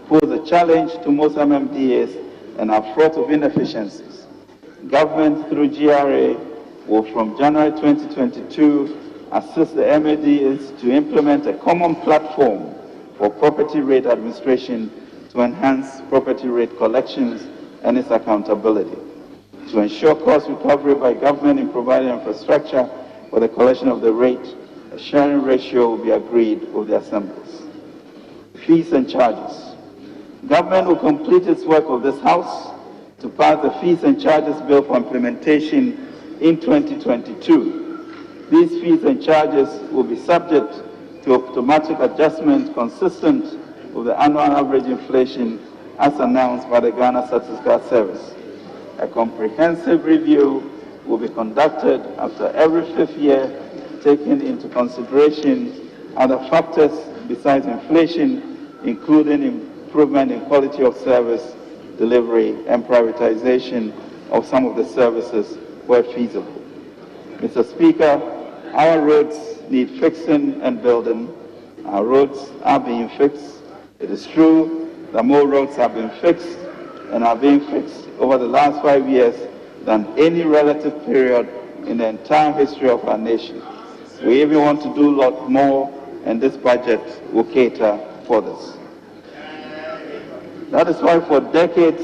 pose a challenge to most MMDAs and are fraught with inefficiencies. Government through GRA will from January 2022 assist the MMDAs to implement a common platform for property rate administration to enhance property rate collections and its accountability. To ensure cost recovery by government in providing infrastructure for the collection of the rate, a sharing ratio will be agreed with the assemblies. Fees and charges. Government will complete its work of this House to pass the fees and charges bill for implementation in 2022. These fees and charges will be subject to automatic adjustment consistent with the annual average inflation as announced by the Ghana Statistical Service. A comprehensive review will be conducted after every 5th year, taking into consideration other factors besides inflation, including improvement in quality of service delivery and privatization of some of the services where feasible. Mr. Speaker, Our roads need fixing and building. Our roads are being fixed. It is true that more roads have been fixed and are being fixed over the last 5 years than any relative period in the entire history of our nation. We even want to do a lot more, and this budget will cater for this. That is why for decades,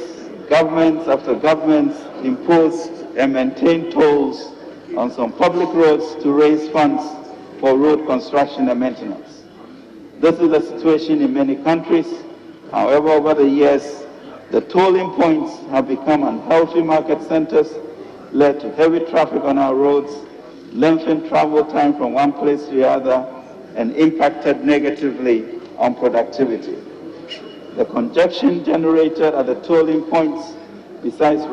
governments after governments imposed and maintained tolls on some public roads to raise funds for road construction and maintenance. This is the situation in many countries. However, over the years, the tolling points have become unhealthy market centers, led to heavy traffic on our roads, lengthened travel time from one place to the other, and impacted negatively on productivity. The congestion generated at the tolling points, besides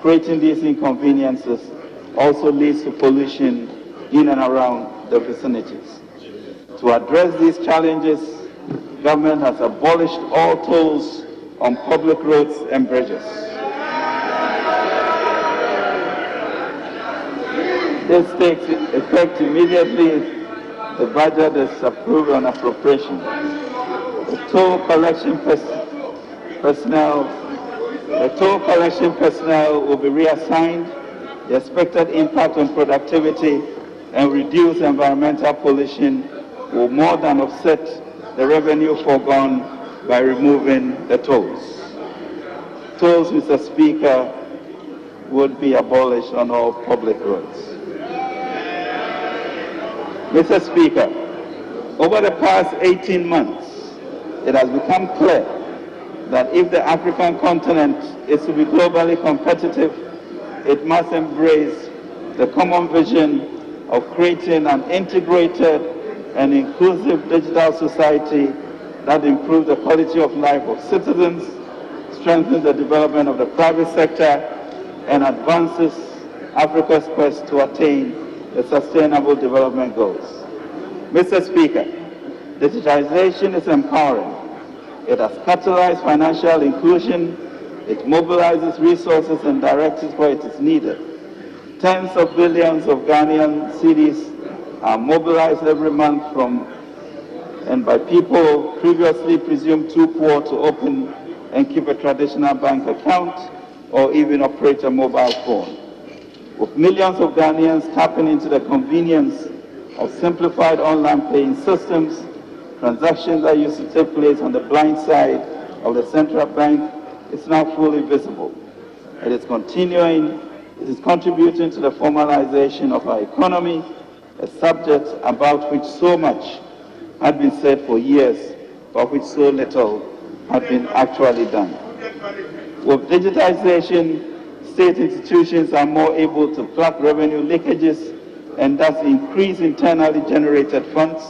creating these inconveniences, also leads to pollution in and around the vicinities. To address these challenges, government has abolished all tolls on public roads and bridges. This takes effect immediately the budget is approved on appropriation. The toll collection personnel will be reassigned. The expected impact on productivity and reduced environmental pollution will more than offset the revenue foregone by removing the tolls. Tolls, Mr. Speaker, would be abolished on all public roads. Mr. Speaker, over the past 18 months, it has become clear that if the African continent is to be globally competitive, it must embrace the common vision of creating an integrated and inclusive digital society that improves the quality of life of citizens, strengthens the development of the private sector, and advances Africa's quest to attain the Sustainable Development Goals. Mr. Speaker, digitalization is empowering. It has catalyzed financial inclusion. It mobilizes resources and directs it where it is needed. Tens of billions of Ghanaian cedis are mobilized every month by people previously presumed too poor to open and keep a traditional bank account or even operate a mobile phone. With millions of Ghanaians tapping into the convenience of simplified online paying systems, transactions that used to take place on the blind side of the central bank is now fully visible. It is contributing to the formalization of our economy, a subject about which so much had been said for years, but which so little had been actually done. With digitization, state institutions are more able to plug revenue leakages and thus increase internally generated funds.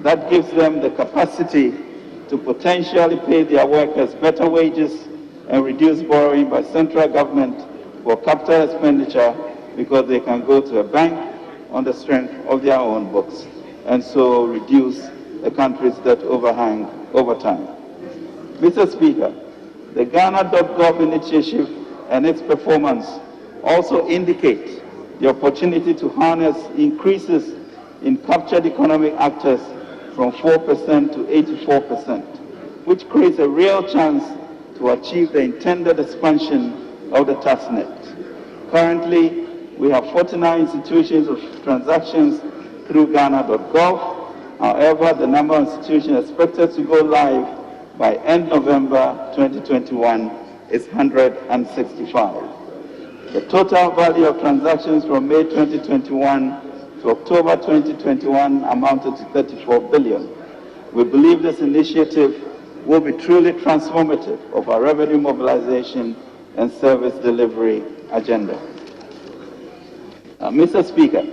That gives them the capacity to potentially pay their workers better wages and reduce borrowing by central government for capital expenditure because they can go to a bank on the strength of their own books and so reduce the country's debt overhang over time. Mr. Speaker, the Ghana.gov initiative and its performance also indicate the opportunity to harness increases in captured economic actors from 4% to 84%, which creates a real chance to achieve the intended expansion of the tax net. Currently, we have 49 institutions of transactions through Ghana.gov. However, the number of institutions expected to go live by end November 2021 is 165. The total value of transactions from May 2021 to October 2021 amounted to 34 billion. We believe this initiative will be truly transformative of our revenue mobilization and service delivery agenda. Mr. Speaker,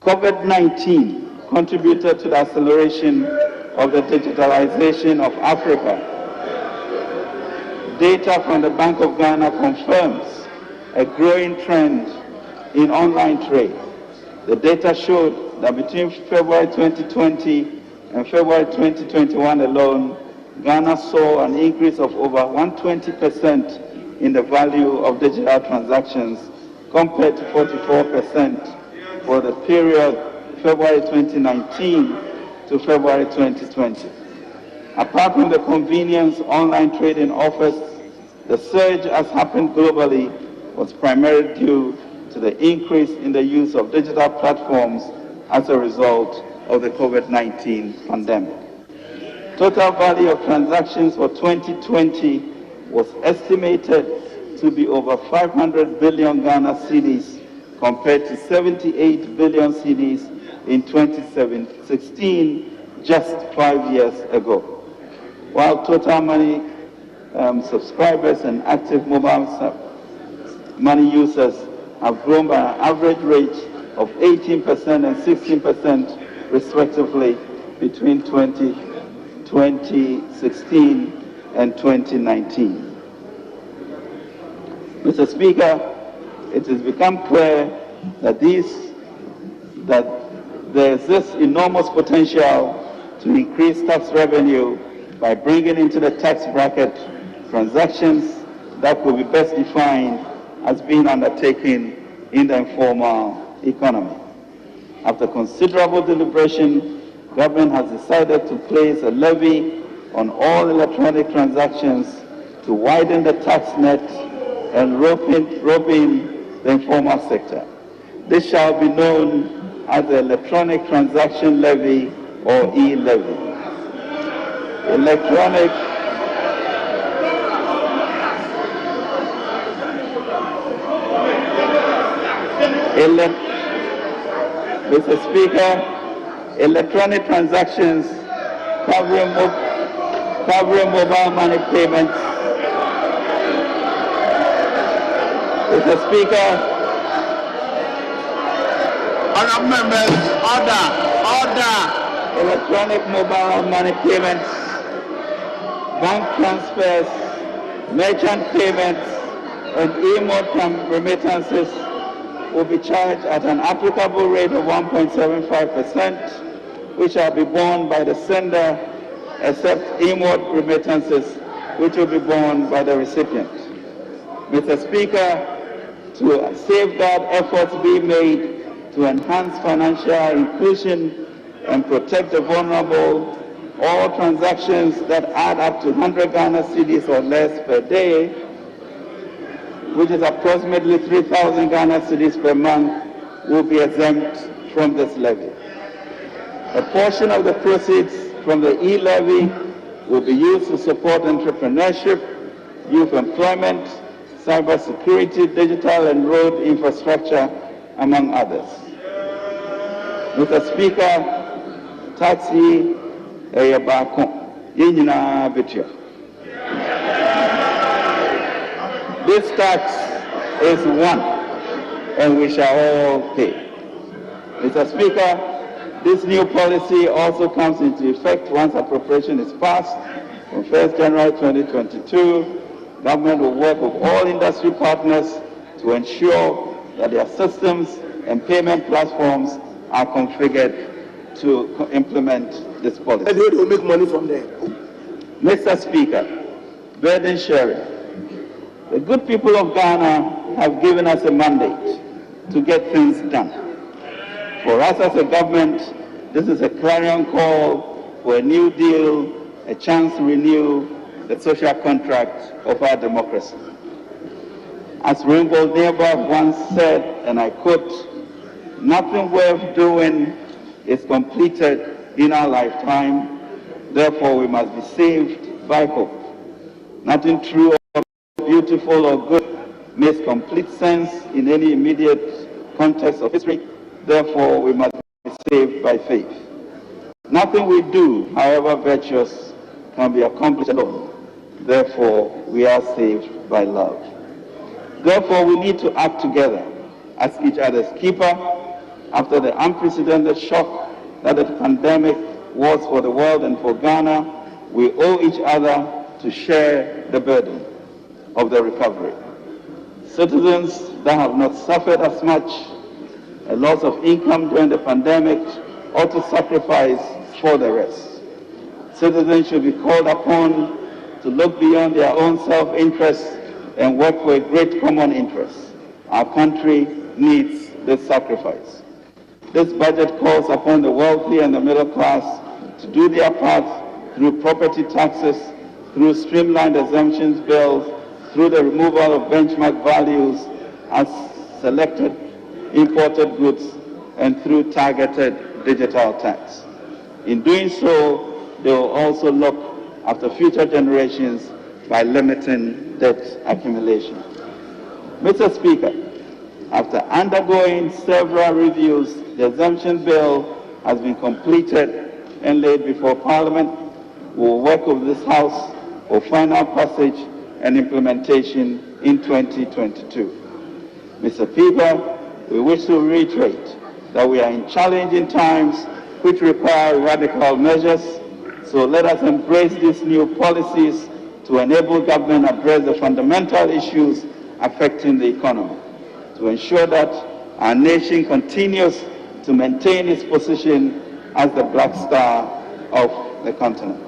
COVID-19 contributed to the acceleration of the digitalization of Africa. Data from the Bank of Ghana confirms a growing trend in online trade. The data showed that between February 2020 and February 2021 alone, Ghana saw an increase of over 120% in the value of digital transactions compared to 44% for the period February 2019 to February 2020. Apart from the convenience online trading offers, the surge has happened globally was primarily due to the increase in the use of digital platforms as a result of the COVID-19 pandemic. Total value of transactions for 2020 was estimated to be over 500 billion Ghana cedis compared to 78 billion cedis in 2016, just 5 years ago. While total money subscribers and active mobile money users have grown by an average rate of 18% and 16% respectively between 2016 and 2019. Mr. Speaker, it has become clear that there is this enormous potential to increase tax revenue by bringing into the tax bracket transactions that could be best defined as being undertaken in the informal economy. After considerable deliberation, government has decided to place a levy on all electronic transactions to widen the tax net and rope in the informal sector. This shall be known as the Electronic Transaction Levy or e-levy. Mr. Speaker, electronic transactions covering mobile money payments. Mr. Speaker, honourable members, order. Electronic mobile money payments, bank transfers, merchant payments, and e-mode remittances will be charged at an applicable rate of 1.75%, which shall be borne by the sender, except e-mode remittances, which will be borne by the recipient. Mr. Speaker, to safeguard efforts be made to enhance financial inclusion and protect the vulnerable, all transactions that add up to 100 Ghana cedis or less per day, which is approximately 3,000 Ghana cedis per month, will be exempt from this levy. A portion of the proceeds from the e-levy will be used to support entrepreneurship, youth employment, cybersecurity, digital and road infrastructure, among others. Mr. Speaker, taxi Agyapong, yinina betia. This tax is one, and we shall all pay. Mr. Speaker, this new policy also comes into effect once appropriation is passed on 1st January 2022. Government will work with all industry partners to ensure that their systems and payment platforms are configured to implement this policy. And they will make money from there. Mr. Speaker, burden sharing. The good people of Ghana have given us a mandate to get things done. For us as a government, this is a clarion call for a new deal, a chance to renew the social contract of our democracy. As Rainbow Neighbor once said, and I quote, "Nothing worth doing is completed in our lifetime, therefore we must be saved by hope. Nothing true or beautiful or good makes complete sense in any immediate context of history, therefore we must be saved by faith. Nothing we do, however virtuous, can be accomplished alone, therefore we are saved by love. Therefore we need to act together as each other's keeper after the unprecedented shock that the pandemic was for the world and for Ghana. We owe each other to share the burden of the recovery. Citizens that have not suffered as much a loss of income during the pandemic ought to sacrifice for the rest. Citizens should be called upon to look beyond their own self-interest and work for a great common interest. Our country needs this sacrifice. This budget calls upon the wealthy and the middle class to do their part through property taxes, through streamlined exemptions bills, through the removal of benchmark values as selected imported goods, and through targeted digital tax. In doing so, they will also look after future generations by limiting debt accumulation. Mr. Speaker, after undergoing several reviews, the exemption bill has been completed and laid before Parliament. We will work with this House for final passage and implementation in 2022. Mr. Speaker, we wish to reiterate that we are in challenging times which require radical measures, so let us embrace these new policies to enable government to address the fundamental issues affecting the economy, to ensure that our nation continues to maintain its position as the black star of the continent.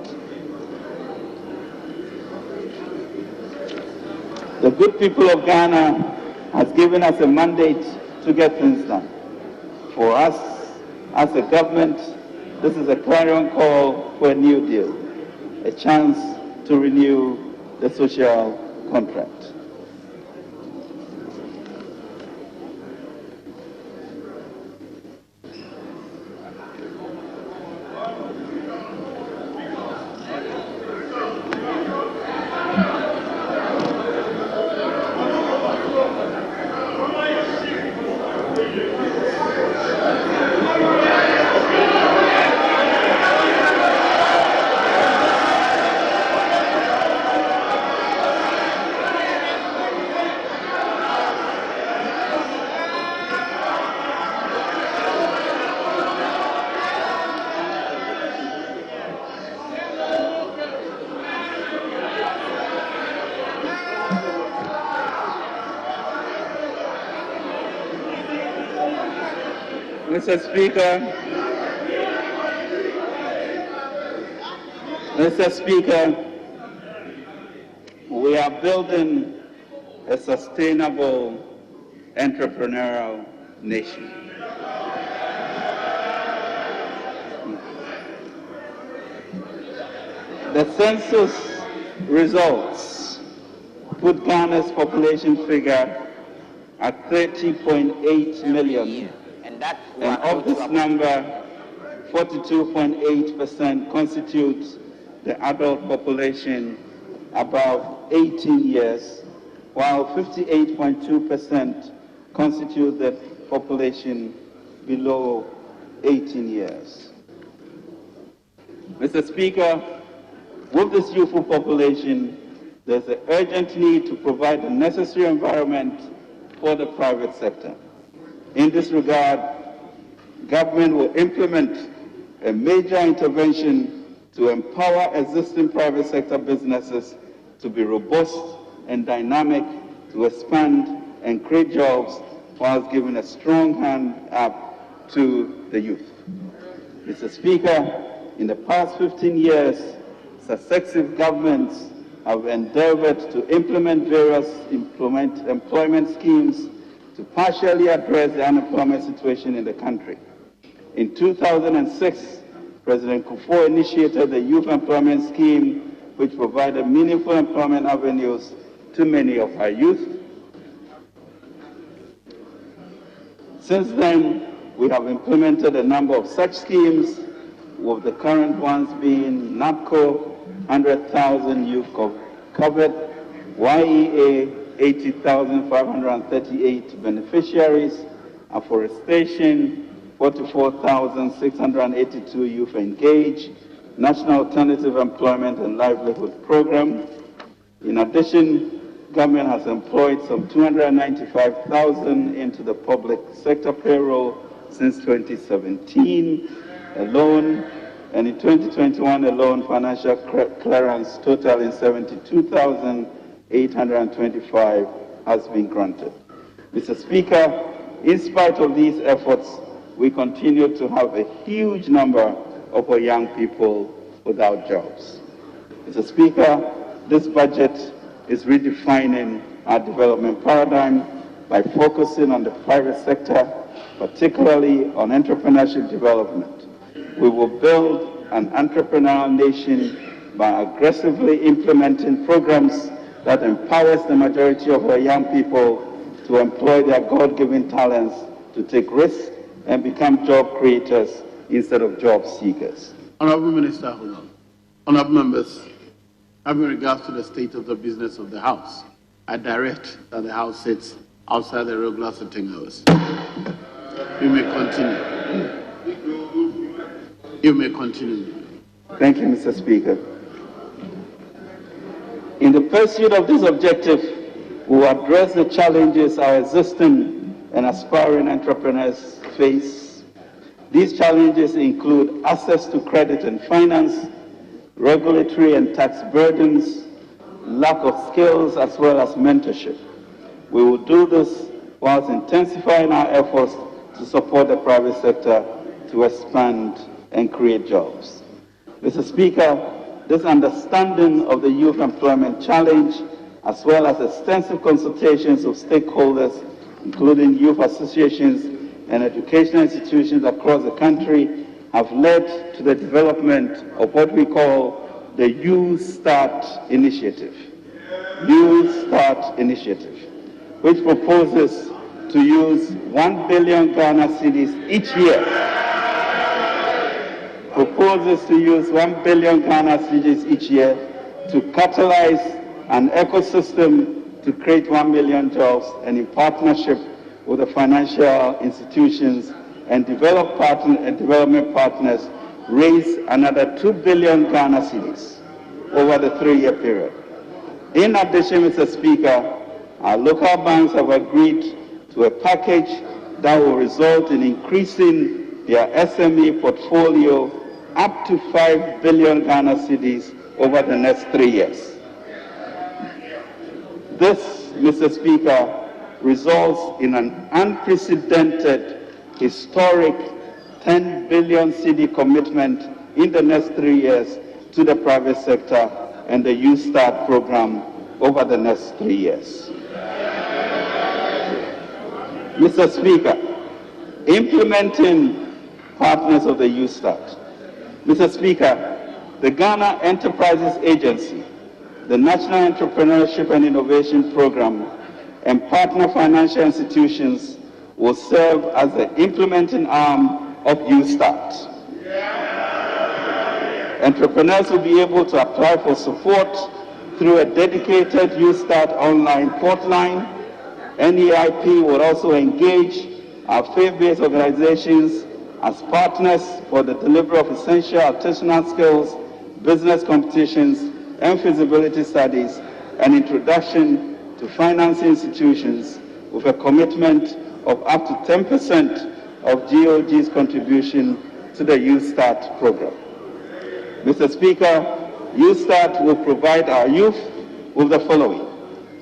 The good people of Ghana has given us a mandate to get things done. For us, as a government, this is a clarion call for a new deal, a chance to renew the social contract. Mr. Speaker, we are building a sustainable entrepreneurial nation. The census results put Ghana's population figure at 30.8 million. And of this number, 42.8% constitutes the adult population above 18 years, while 58.2% constitute the population below 18 years. Mr. Speaker, with this youthful population, there's an urgent need to provide the necessary environment for the private sector. In this regard, government will implement a major intervention to empower existing private sector businesses to be robust and dynamic, to expand and create jobs, whilst giving a strong hand up to the youth. Mr. Speaker, in the past 15 years, successive governments have endeavored to implement various employment schemes to partially address the unemployment situation in the country. In 2006, President Kufuor initiated the Youth Employment Scheme, which provided meaningful employment avenues to many of our youth. Since then, we have implemented a number of such schemes, with the current ones being NAPCO, 100,000 youth covered, YEA, 80,538 beneficiaries, afforestation, 44,682 youth engaged, National Alternative Employment and Livelihood Program. In addition, government has employed some 295,000 into the public sector payroll since 2017 alone, and in 2021 alone, financial clearance totaling 72,825 has been granted. Mr. Speaker, in spite of these efforts, we continue to have a huge number of our young people without jobs. Mr. Speaker, this budget is redefining our development paradigm by focusing on the private sector particularly on entrepreneurship development. We will build an entrepreneurial nation by aggressively implementing programs that empowers the majority of our young people to employ their God-given talents to take risks and become job creators instead of job seekers. Honorable Minister, honorable members, having regards to the state of the business of the House, I direct that the House sits outside the regular sitting hours. You may continue. You may continue. Thank you, Mr. Speaker. In the pursuit of this objective, we will address the challenges our existing and aspiring entrepreneurs face. These challenges include access to credit and finance, regulatory and tax burdens, lack of skills, as well as mentorship. We will do this whilst intensifying our efforts to support the private sector to expand and create jobs. Mr. Speaker, this understanding of the youth employment challenge, as well as extensive consultations of stakeholders, including youth associations and educational institutions across the country, have led to the development of what we call the Youth Start Initiative. Youth Start Initiative, which proposes to use 1 billion Ghana cedis each year. Proposes to use 1 billion Ghana cedis each year to catalyze an ecosystem to create 1 million jobs, and in partnership with the financial institutions and development partners, raise another 2 billion Ghana cedis over the 3-year period. In addition, Mr. Speaker, our local banks have agreed to a package that will result in increasing their SME portfolio up to 5 billion Ghana cedis over the next 3 years. This, Mr. Speaker, results in an unprecedented, historic 10 billion cedi commitment in the next 3 years to the private sector and the Youth Start program over the next 3 years. Mr. Speaker, implementing partners of the Youth Start. Mr. Speaker, the Ghana Enterprises Agency, the National Entrepreneurship and Innovation Program, and partner financial institutions will serve as the implementing arm of Youth Start. Entrepreneurs will be able to apply for support through a dedicated Youth Start online port line. NEIP will also engage our faith-based organizations as partners for the delivery of essential artisanal skills, business competitions, and feasibility studies, and introduction to financing institutions with a commitment of up to 10% of GOG's contribution to the Youth Start program. Mr. Speaker, Youth Start will provide our youth with the following: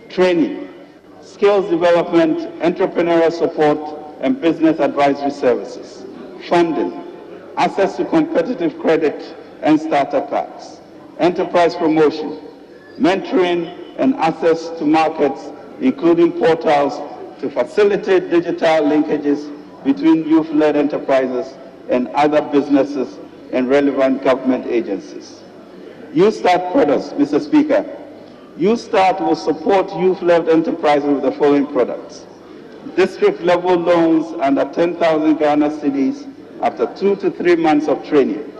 training, skills development, entrepreneurial support, and business advisory services, funding, access to competitive credit and startup packs, enterprise promotion, mentoring, and access to markets, including portals to facilitate digital linkages between youth-led enterprises and other businesses and relevant government agencies. Youth Start products, Mr. Speaker. Youth Start will support youth-led enterprises with the following products: district-level loans under 10,000 Ghana cedis after 2 to 3 months of training,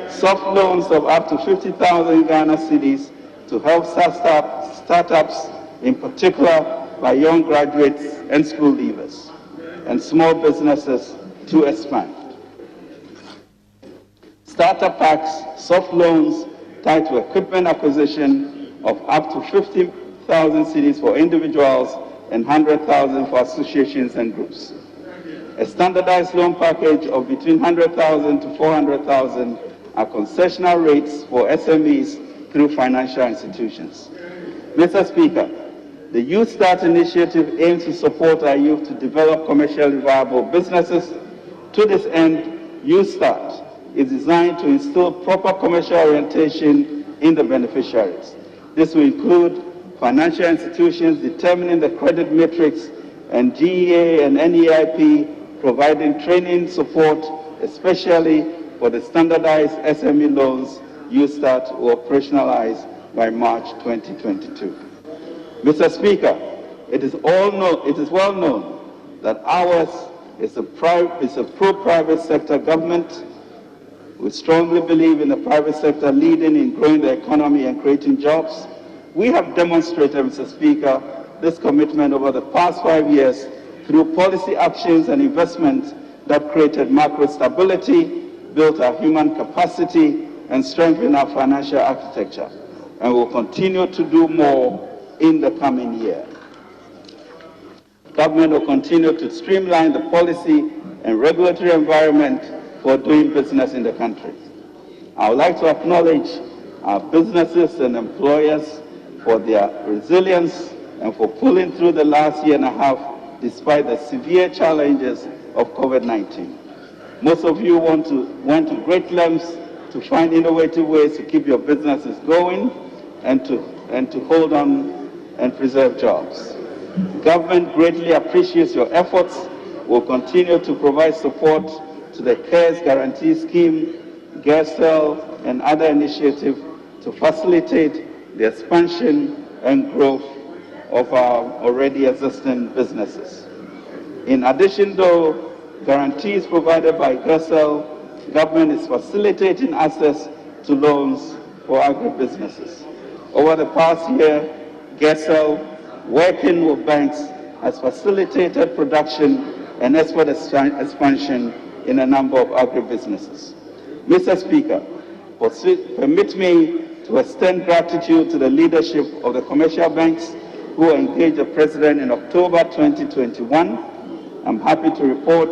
soft loans of up to 50,000 Ghana cedis to help startups, in particular by young graduates and school leavers, and small businesses to expand. Startup packs, soft loans tied to equipment acquisition of up to 50,000 cedis for individuals and 100,000 for associations and groups. A standardized loan package of between 100,000 to 400,000 are concessional rates for SMEs through financial institutions. Mr. Speaker, the Youth Start initiative aims to support our youth to develop commercially viable businesses. To this end, Youth Start is designed to instill proper commercial orientation in the beneficiaries. This will include financial institutions determining the credit matrix and GEA and NEIP providing training support, especially for the standardized SME loans USTART will operationalize by March 2022. Mr. Speaker, it is well known that ours is a pro-private sector government. We strongly believe in the private sector leading in growing the economy and creating jobs. We have demonstrated, Mr. Speaker, this commitment over the past 5 years through policy actions and investments that created macro stability, built our human capacity, and strengthened our financial architecture, and will continue to do more in the coming year. Government will continue to streamline the policy and regulatory environment for doing business in the country. I would like to acknowledge our businesses and employers for their resilience and for pulling through the last year and a half despite the severe challenges of COVID-19. Most of you went to great lengths to find innovative ways to keep your businesses going and to hold on and preserve jobs. Government greatly appreciates your efforts. We'll continue to provide support to the CARES Guarantee Scheme, GERSEL, and other initiatives to facilitate the expansion and growth of our already existing businesses. In addition, though, guarantees provided by GERSEL, government is facilitating access to loans for agribusinesses. Over the past year, GERSEL, working with banks, has facilitated production and export expansion in a number of agribusinesses. Mr. Speaker, permit me to extend gratitude to the leadership of the commercial banks who engaged the President in October 2021. I'm happy to report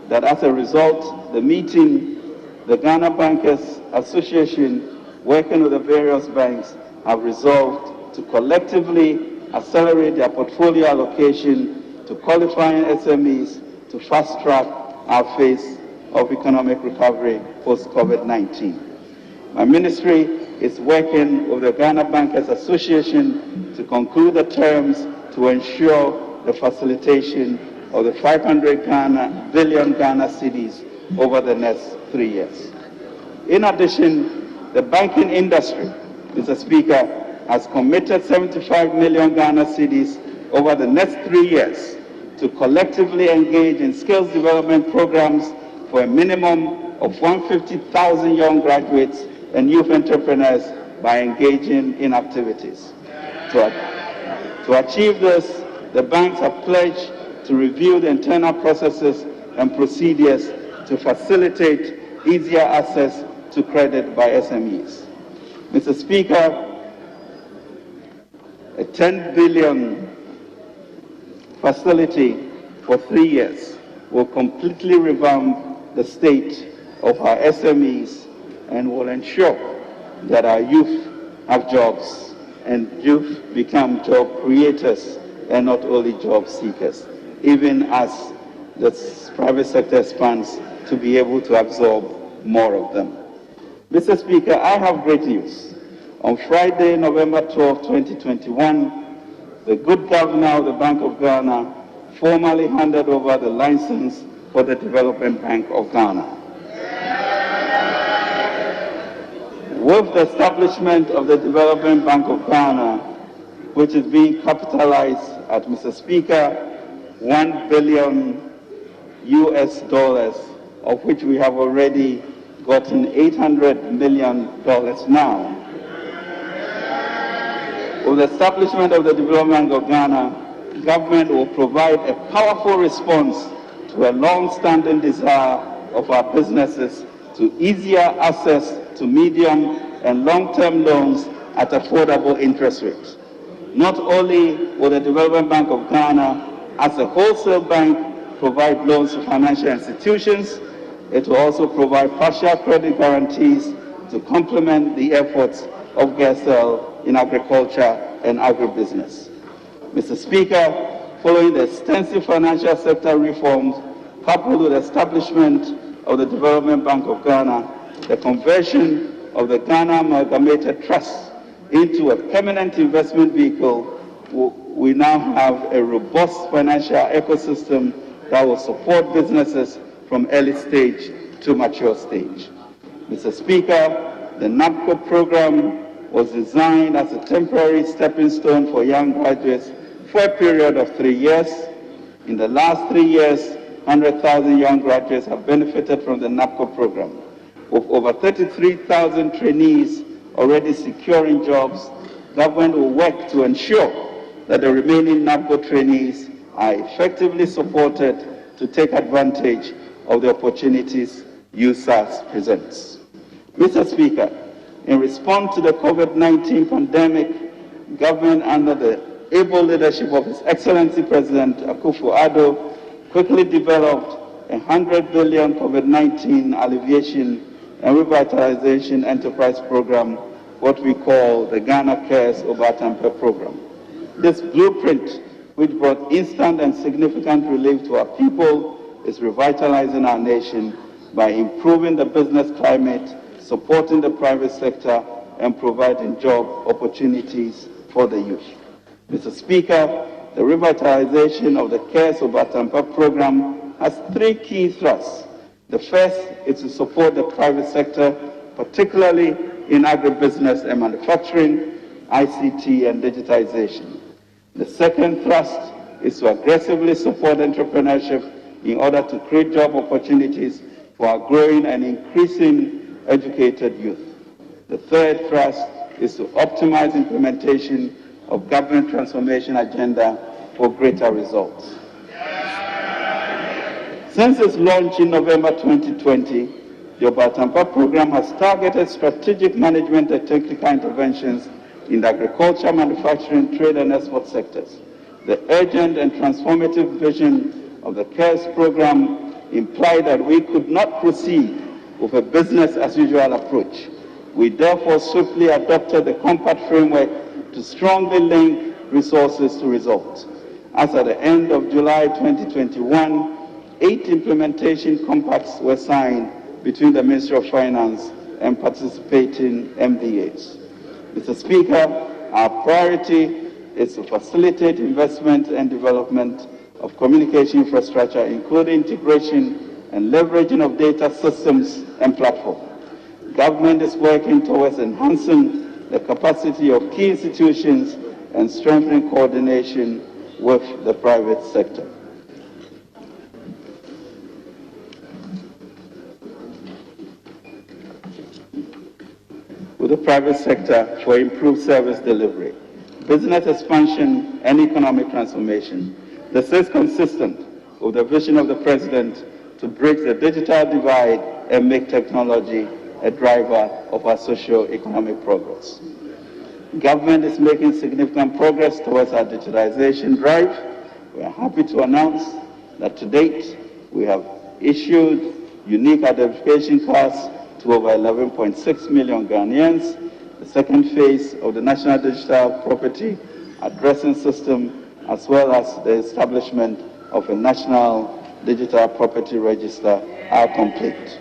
that as a result, the Ghana Bankers Association, working with the various banks, have resolved to collectively accelerate their portfolio allocation to qualifying SMEs to fast-track our phase of economic recovery post-COVID-19. My ministry is working with the Ghana Bankers Association to conclude the terms to ensure the facilitation of the 500 billion Ghana cedis over the next 3 years. In addition, the banking industry, Mr. Speaker, has committed 75 million Ghana cedis over the next 3 years to collectively engage in skills development programs for a minimum of 150,000 young graduates and youth entrepreneurs by engaging in activities. To achieve this, the banks have pledged to review the internal processes and procedures to facilitate easier access to credit by SMEs. Mr. Speaker, a 10 billion facility for 3 years will completely revamp the state of our SMEs and will ensure that our youth have jobs and youth become job creators and not only job seekers, even as the private sector expands to be able to absorb more of them. Mr. Speaker, I have great news. On Friday, November 12, 2021, the good governor of the Bank of Ghana formally handed over the license for the Development Bank of Ghana. With the establishment of the Development Bank of Ghana, which is being capitalized at, Mr. Speaker, $1 billion US, of which we have already gotten $800 million now. With the establishment of the Development Bank of Ghana, government will provide a powerful response to a long-standing desire of our businesses to easier access to medium and long-term loans at affordable interest rates. Not only will the Development Bank of Ghana, as a wholesale bank, provide loans to financial institutions, it will also provide partial credit guarantees to complement the efforts of GERSEL in agriculture and agribusiness. Mr. Speaker, following the extensive financial sector reforms coupled with the establishment of the Development Bank of Ghana, the conversion of the Ghana Amalgamated Trust into a permanent investment vehicle, we now have a robust financial ecosystem that will support businesses from early stage to mature stage. Mr. Speaker, the NAPCO program was designed as a temporary stepping stone for young graduates for a period of 3 years. In the last 3 years, 100,000 young graduates have benefited from the NAPCO program, with over 33,000 trainees already securing jobs. Government will work to ensure that the remaining NAPCO trainees are effectively supported to take advantage of the opportunities USAS presents. Mr. Speaker, in response to the COVID-19 pandemic, government under the able leadership of His Excellency President Akufo-Addo quickly developed a 100 billion COVID-19 alleviation and revitalization enterprise program, what we call the Ghana Cares Obatampe program. This blueprint, which brought instant and significant relief to our people, is revitalizing our nation by improving the business climate, supporting the private sector, and providing job opportunities for the youth. Mr. Speaker, the revitalization of the Cares Obatampe program has 3 key thrusts. The first is to support the private sector, particularly in agribusiness and manufacturing, ICT, and digitization. The second thrust is to aggressively support entrepreneurship in order to create job opportunities for our growing and increasing educated youth. The third thrust is to optimize implementation of government transformation agenda for greater results. Since its launch in November 2020, the Obatampe program has targeted strategic management and technical interventions in the agriculture, manufacturing, trade, and export sectors. The urgent and transformative vision of the CARES program implied that we could not proceed with a business-as-usual approach. We therefore swiftly adopted the compact framework to strongly link resources to results. As at the end of July 2021, 8 implementation compacts were signed between the Ministry of Finance and participating MDAs. Mr. Speaker, our priority is to facilitate investment and development of communication infrastructure, including integration and leveraging of data systems and platforms. Government is working towards enhancing the capacity of key institutions and strengthening coordination with the private sector. With the private sector for improved service delivery, business expansion, and economic transformation. This is consistent with the vision of the President to bridge the digital divide and make technology a driver of our socio-economic progress. Government is making significant progress towards our digitalization drive. We are happy to announce that to date, we have issued unique identification cards to over 11.6 million Ghanaians. The second phase of the National Digital Property Addressing System, as well as the establishment of a National Digital Property Register, are complete.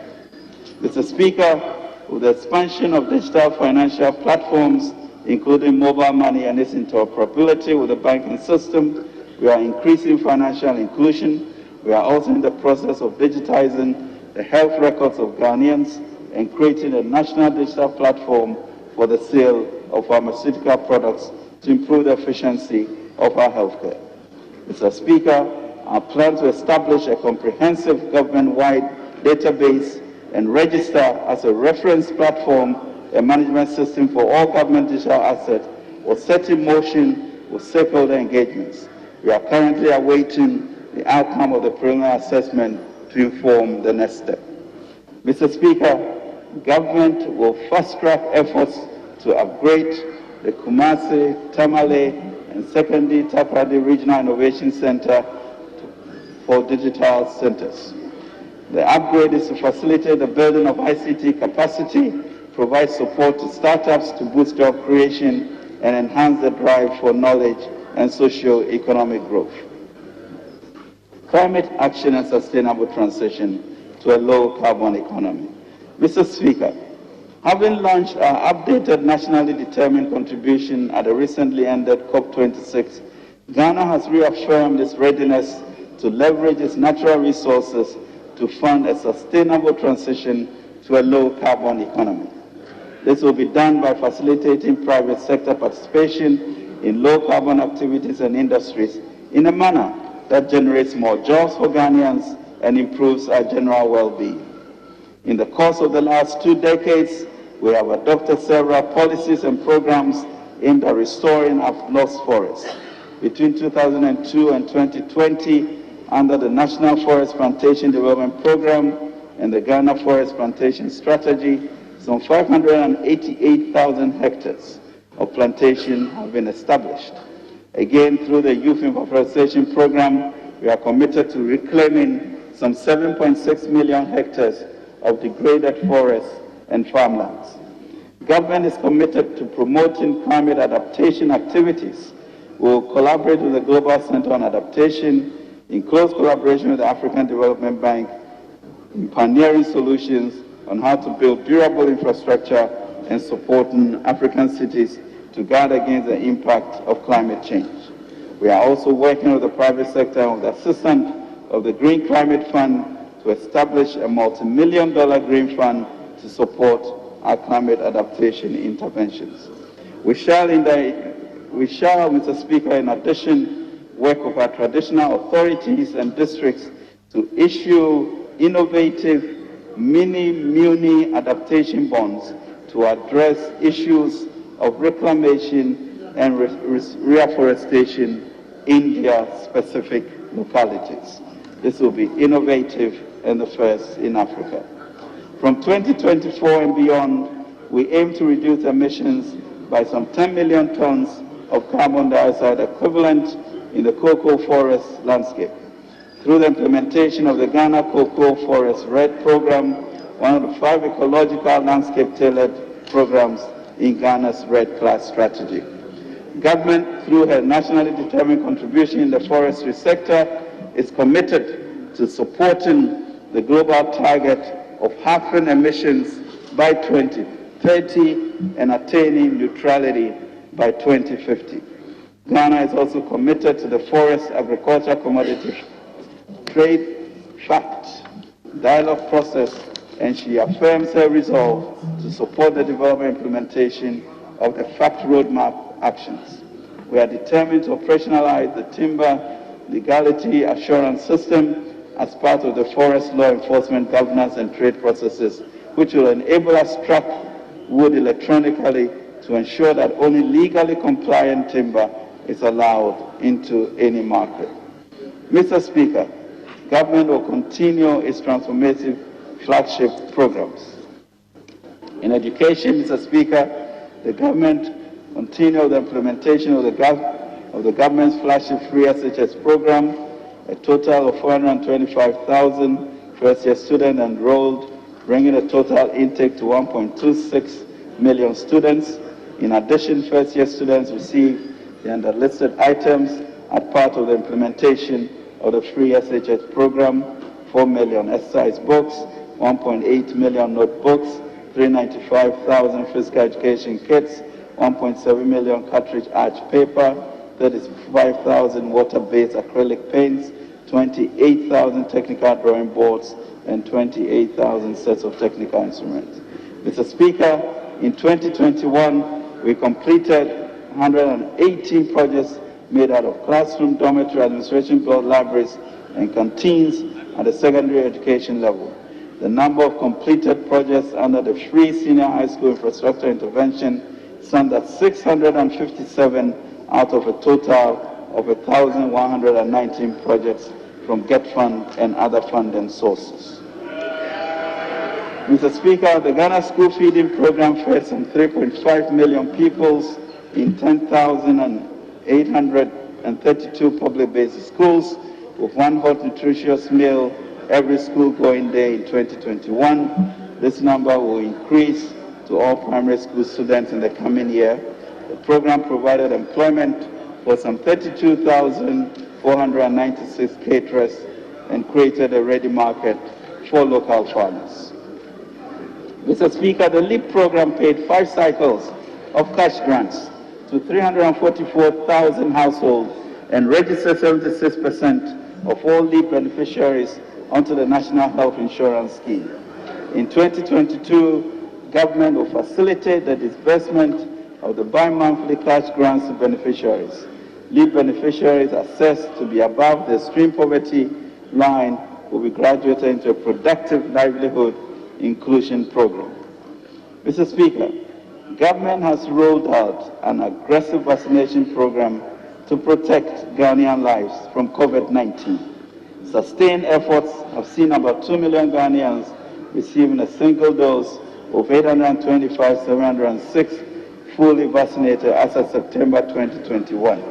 Mr. Speaker, with the expansion of digital financial platforms, including mobile money and its interoperability with the banking system, we are increasing financial inclusion. We are also in the process of digitizing the health records of Ghanaians and creating a national digital platform for the sale of pharmaceutical products to improve the efficiency of our healthcare. Mr. Speaker, our plan to establish a comprehensive government-wide database and register as a reference platform a management system for all government digital assets was set in motion with stakeholder engagements. We are currently awaiting the outcome of the preliminary assessment to inform the next step. Mr. Speaker, government will fast-track efforts to upgrade the Kumasi, Tamale, and secondly, Takoradi Regional Innovation Center for digital centers. The upgrade is to facilitate the building of ICT capacity, provide support to startups to boost job creation, and enhance the drive for knowledge and socio-economic growth. Climate action and sustainable transition to a low-carbon economy. Mr. Speaker, having launched our updated nationally determined contribution at the recently ended COP26, Ghana has reaffirmed its readiness to leverage its natural resources to fund a sustainable transition to a low-carbon economy. This will be done by facilitating private sector participation in low-carbon activities and industries in a manner that generates more jobs for Ghanaians and improves our general well-being. In the course of the last 2 decades, we have adopted several policies and programs aimed at restoring our lost forests. Between 2002 and 2020, under the National Forest Plantation Development Program and the Ghana Forest Plantation Strategy, some 588,000 hectares of plantation have been established. Again, through the Youth Infrastructure Program, we are committed to reclaiming some 7.6 million hectares of degraded forests and farmlands. Government is committed to promoting climate adaptation activities. We will collaborate with the Global Center on Adaptation in close collaboration with the African Development Bank in pioneering solutions on how to build durable infrastructure and supporting African cities to guard against the impact of climate change. We are also working with the private sector and with the assistance of the Green Climate Fund to establish a multi-million-dollar green fund to support our climate adaptation interventions. We shall, Mr. Speaker, in addition, work with our traditional authorities and districts to issue innovative mini-muni adaptation bonds to address issues of reclamation and reforestation in their specific localities. This will be innovative and the first in Africa. From 2024 and beyond, we aim to reduce emissions by some 10 million tons of carbon dioxide equivalent in the cocoa forest landscape. Through the implementation of the Ghana Cocoa Forest RED program, one of the 5 ecological landscape-tailored programs in Ghana's RED Class strategy. Government, through her nationally determined contribution in the forestry sector, is committed to supporting the global target of halving emissions by 2030 and attaining neutrality by 2050. Ghana is also committed to the Forest Agriculture Commodity Trade Fact dialogue process, and she affirms her resolve to support the development implementation of the FACT roadmap actions. We are determined to operationalize the timber legality assurance system as part of the forest law enforcement governance and trade processes, which will enable us to track wood electronically to ensure that only legally compliant timber is allowed into any market. Mr. Speaker, government will continue its transformative flagship programs. In education, Mr. Speaker, the government continues the implementation of the government's flagship free SHS program. A total of 425,000 first-year students enrolled, bringing the total intake to 1.26 million students. In addition, first-year students receive the underlisted items as part of the implementation of the free SHS program: 4 million exercise books, 1.8 million notebooks, 395,000 physical education kits, 1.7 million cartridge arch paper, 35,000 water-based acrylic paints, 28,000 technical drawing boards, and 28,000 sets of technical instruments. Mr. Speaker, in 2021, we completed 118 projects made out of classroom, dormitory, administration block libraries, and canteens at the secondary education level. The number of completed projects under the free senior high school infrastructure intervention stands at 657 out of a total of 1,119 projects from GET Fund and other funding sources. Mr. Speaker, the Ghana School Feeding Program fed some 3.5 million pupils in 10,832 public-based schools, with one hot nutritious meal every school-going day in 2021. This number will increase to all primary school students in the coming year. The program provided employment for some 32,496 caterers and created a ready market for local farmers. Mr. Speaker, the LEAP program paid 5 cycles of cash grants to 344,000 households and registered 76% of all leave beneficiaries onto the National Health Insurance Scheme. In 2022, government will facilitate the disbursement of the bi-monthly cash grants to beneficiaries. Leave beneficiaries assessed to be above the extreme poverty line will be graduated into a productive livelihood inclusion program. Mr. Speaker, government has rolled out an aggressive vaccination program to protect Ghanaian lives from COVID-19. Sustained efforts have seen about 2 million Ghanaians receiving a single dose of 825,706 fully vaccinated as of September 2021.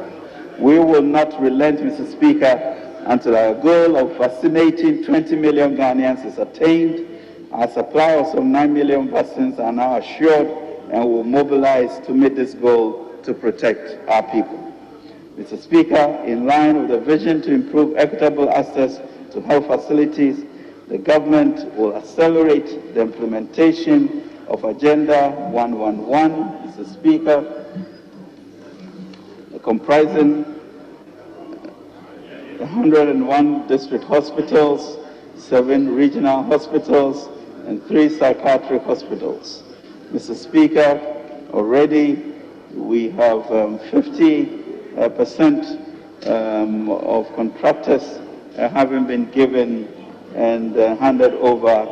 We will not relent, Mr. Speaker, until our goal of vaccinating 20 million Ghanaians is attained. Our supply of some 9 million vaccines are now assured, and will mobilize to meet this goal to protect our people. Mr. Speaker, in line with the vision to improve equitable access to health facilities, the government will accelerate the implementation of Agenda 111, Mr. Speaker, comprising 101 district hospitals, 7 regional hospitals, and 3 psychiatric hospitals. Mr. Speaker, already we have 50% of contractors having been given and handed over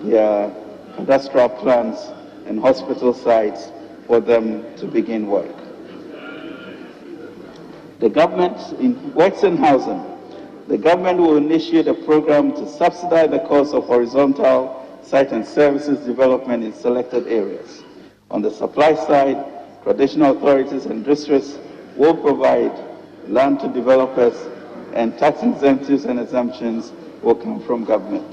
their cadastral plans and hospital sites for them to begin work. The government works in housing. The government will initiate a program to subsidize the cost of horizontal site and services development in selected areas. On the supply side, traditional authorities and districts will provide land to developers, and tax incentives and exemptions will come from government.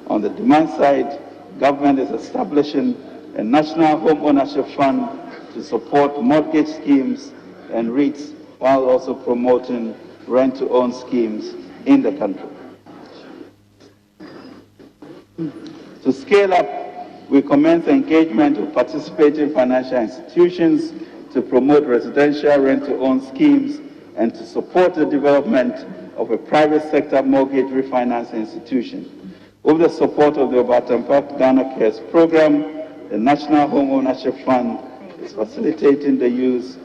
On the demand side, government is establishing a national home ownership fund to support mortgage schemes and REITs, while also promoting rent-to-own schemes in the country. To scale up, we commence engagement with participating financial institutions to promote residential rent-to-own schemes and to support the development of a private sector mortgage refinance institution. With the support of the Obatampa Ghana Cares program, the National Home Ownership Fund is facilitating the use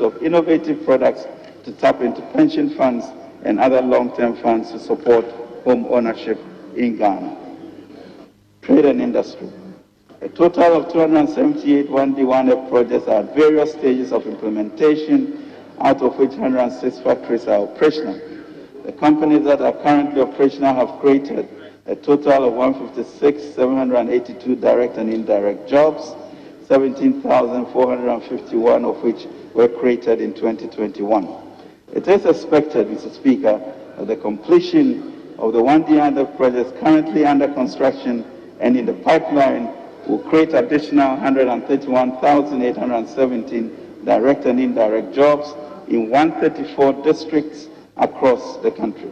of innovative products to tap into pension funds and other long-term funds to support home ownership in Ghana. Trade and industry. A total of 278 1D1F projects are at various stages of implementation, out of which 106 factories are operational. The companies that are currently operational have created a total of 156,782 direct and indirect jobs, 17,451 of which were created in 2021. It is expected, Mr. Speaker, that the completion of the 1D1F projects currently under construction and in the pipeline will create additional 131,817 direct and indirect jobs in 134 districts across the country.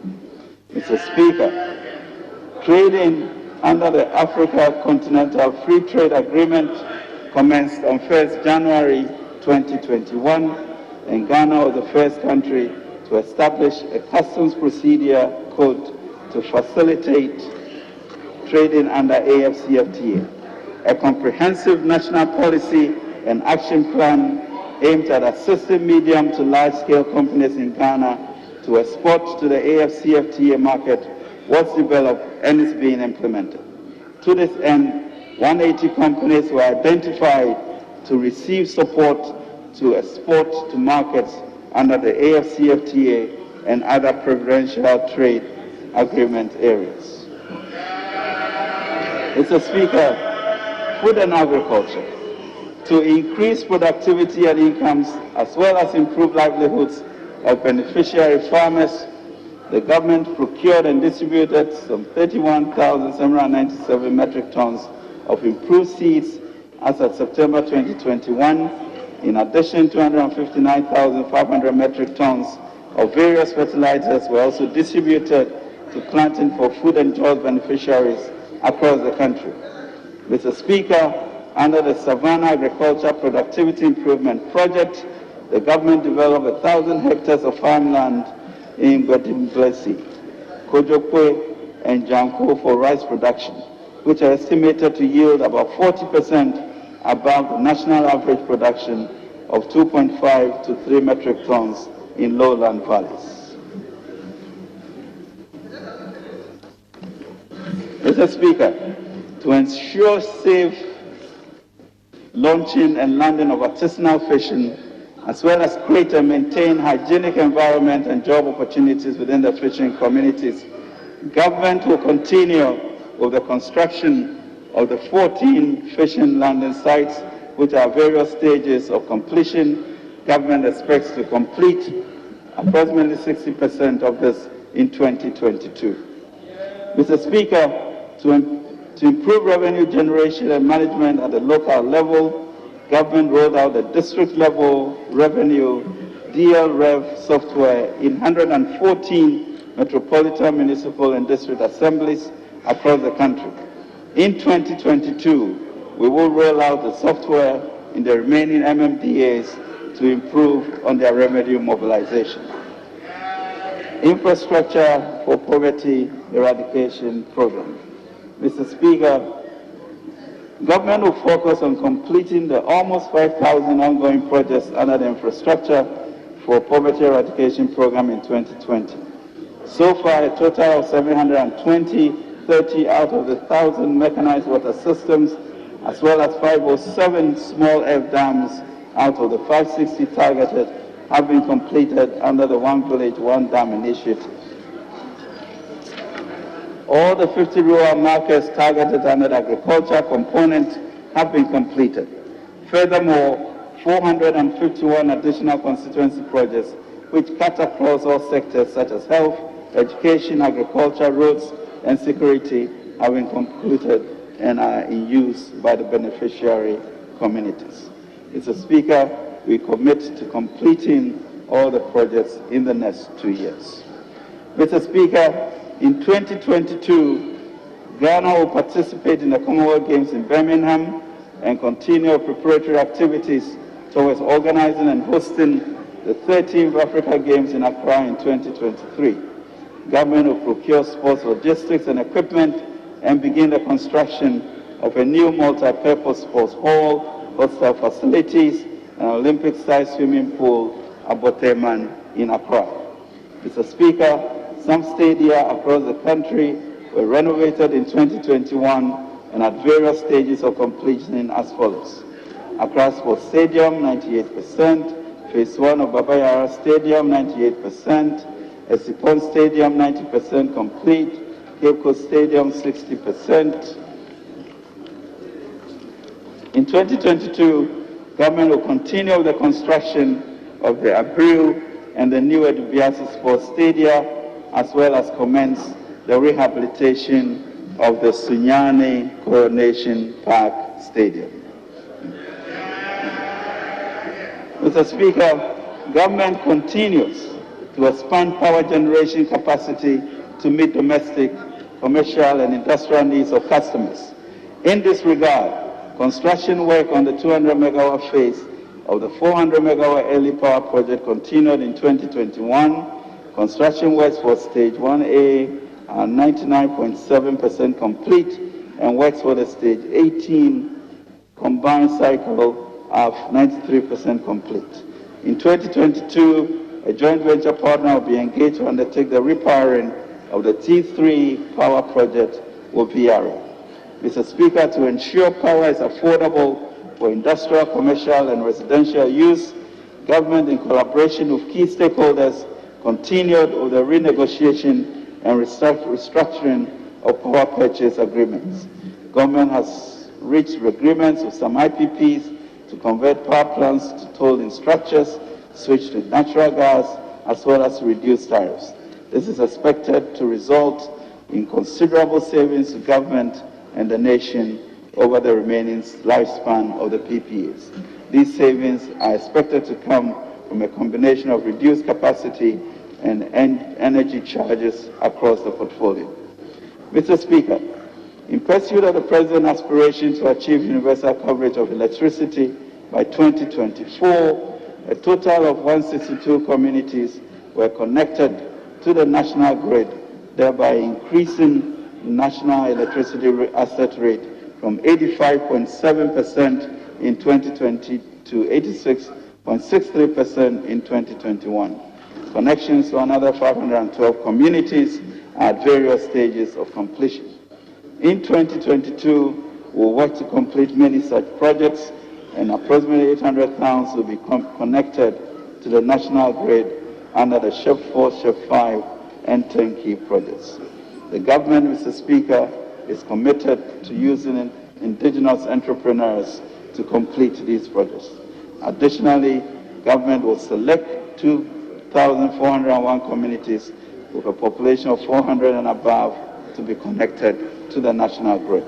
Mr. Speaker, trading under the Africa Continental Free Trade Agreement commenced on 1st January 2021, and Ghana was the first country to establish a customs procedure code to facilitate trading under AFCFTA. A comprehensive national policy and action plan aimed at assisting medium to large-scale companies in Ghana to export to the AFCFTA market was developed and is being implemented. To this end, 180 companies were identified to receive support to export to markets under the AFCFTA and other preferential trade agreement areas. Mr. Speaker, food and agriculture. To increase productivity and incomes, as well as improve livelihoods of beneficiary farmers, the government procured and distributed some 31,797 metric tons of improved seeds as of September 2021. In addition, 259,500 metric tons of various fertilizers were also distributed to planting for food and jobs beneficiaries across the country. Mr. Speaker, under the Savannah Agriculture Productivity Improvement Project, the government developed 1,000 hectares of farmland in Gbedimblesi, Kojokwe, and Janko for rice production, which are estimated to yield about 40% above the national average production of 2.5 to 3 metric tons in lowland valleys. Mr. Speaker, to ensure safe launching and landing of artisanal fishing, as well as create and maintain hygienic environment and job opportunities within the fishing communities, government will continue with the construction of the 14 fishing landing sites, which are various stages of completion. Government expects to complete approximately 60% of this in 2022. Mr. Speaker, to improve revenue generation and management at the local level, government rolled out the district-level revenue DL-Rev software in 114 metropolitan, municipal, and district assemblies across the country. In 2022, we will roll out the software in the remaining MMDAs to improve on their revenue mobilization. Infrastructure for Poverty Eradication Program. Mr. Speaker, government will focus on completing the almost 5,000 ongoing projects under the Infrastructure for Poverty Eradication Program in 2020. So far, a total of 730 out of the 1,000 mechanized water systems, as well as 507 small F dams out of the 560 targeted, have been completed under the One Village, One Dam initiative. All the 50 rural markets targeted under the agriculture component have been completed. Furthermore, 451 additional constituency projects, which cut across all sectors such as health, education, agriculture, roads, and security, have been concluded and are in use by the beneficiary communities. Mr. Speaker, we commit to completing all the projects in the next 2 years. Mr. Speaker, in 2022, Ghana will participate in the Commonwealth Games in Birmingham and continue preparatory activities towards organizing and hosting the 13th Africa Games in Accra in 2023. Government will procure sports logistics and equipment and begin the construction of a new multi-purpose sports hall, hostel facilities, and Olympic-sized swimming pool at Boteman in Accra. Mr. Speaker, some stadia across the country were renovated in 2021 and at various stages of completion as follows. Accra Sports Stadium, 98%, Phase 1 of Baba Yara Stadium, 98%, Esipon Stadium, 90% complete, Cape Coast Stadium, 60%. In 2022, government will continue the construction of the Abreu and the new Edubiasi Sports Stadia, as well as commence the rehabilitation of the Sunyani Coronation Park Stadium. Mr. Speaker, government continues to expand power generation capacity to meet domestic, commercial, and industrial needs of customers. In this regard, construction work on the 200 megawatt phase of the 400 megawatt early power project continued in 2021. Construction works for Stage 1A are 99.7% complete, and works for the Stage 18 combined cycle are 93% complete. In 2022, a joint venture partner will be engaged to undertake the repowering of the T3 power project with VRA. Mr. Speaker, to ensure power is affordable for industrial, commercial, and residential use, government, in collaboration with key stakeholders, continued with the renegotiation and restructuring of power purchase agreements. Government has reached agreements with some IPPs to convert power plants to tolling structures, switch to natural gas, as well as reduce tariffs. This is expected to result in considerable savings to government and the nation over the remaining lifespan of the PPAs. These savings are expected to come from a combination of reduced capacity and energy charges across the portfolio. Mr. Speaker, in pursuit of the President's aspiration to achieve universal coverage of electricity by 2024, a total of 162 communities were connected to the national grid, thereby increasing national electricity asset rate from 85.7% in 2020 to 86.63% in 2021. Connections to another 512 communities are at various stages of completion. In 2022, we'll work to complete many such projects, and approximately 800 towns will be connected to the national grid under the SHIP 4, SHIP 5, and turnkey projects. The government, Mr. Speaker, is committed to using indigenous entrepreneurs to complete these projects. Additionally, government will select 2,401 communities with a population of 400 and above to be connected to the national grid.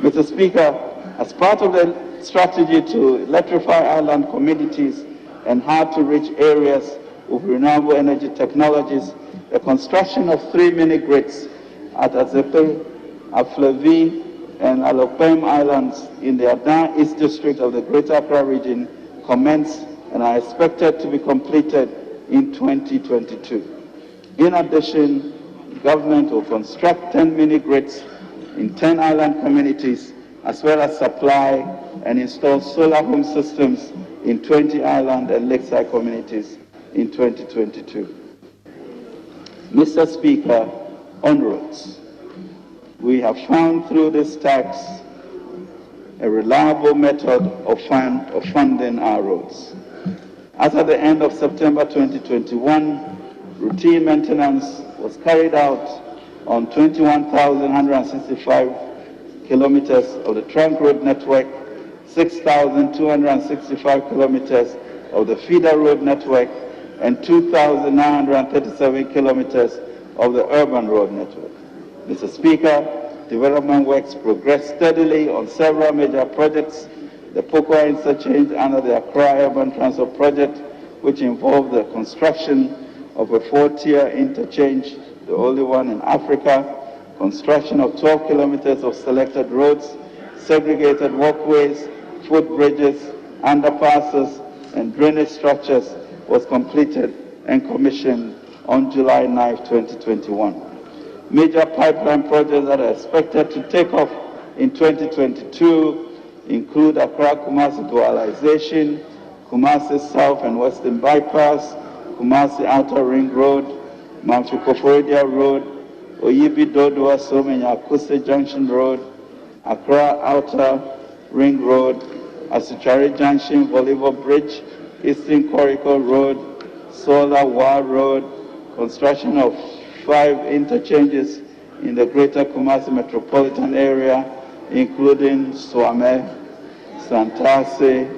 Mr. Speaker, as part of the strategy to electrify island communities and hard-to-reach areas with renewable energy technologies, the construction of 3 mini-grids at Agyapong, Aflevi, and Alopem Islands in the Adan East District of the Greater Accra region commenced and are expected to be completed in 2022. In addition, the government will construct 10 mini-grids in 10 island communities, as well as supply and install solar home systems in 20 island and lakeside communities in 2022. Mr. Speaker, on roads, we have found through this tax a reliable method of funding our roads. As at the end of September 2021, routine maintenance was carried out on 21,165 kilometers of the trunk road network, 6,265 kilometers of the feeder road network, and 2,937 kilometers of the urban road network. Mr. Speaker, development works progressed steadily on several major projects. The Pokwa interchange under the Accra Urban Transport Project, which involved the construction of a 4-tier interchange, the only one in Africa, construction of 12 kilometers of selected roads, segregated walkways, footbridges, underpasses, and drainage structures, was completed and commissioned on July 9, 2021. Major pipeline projects that are expected to take off in 2022 include Accra-Kumasi dualization, Kumasi South and Western Bypass, Kumasi Outer Ring Road, Mamfikoforidia Road, Oyibi Dodua Somenya Akuse Junction Road, Accra Outer Ring Road, Asuchari Junction Volleyball Bridge, Eastern Corridor Road, Solar Wa Road, construction of 5 interchanges in the Greater Kumasi metropolitan area, including Swame, Santase,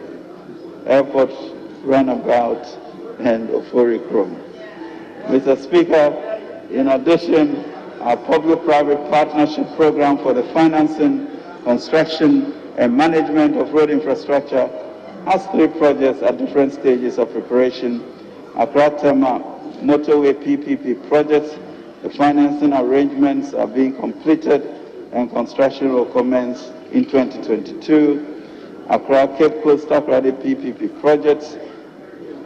Airport Runabout, and Oforikrom. Mr. Speaker, in addition, our public-private partnership program for the financing, construction, and management of road infrastructure has 3 projects at different stages of preparation. Accra-Tema Motorway PPP projects, the financing arrangements are being completed and construction will commence in 2022. Accra Cape Coast Takoradi PPP projects,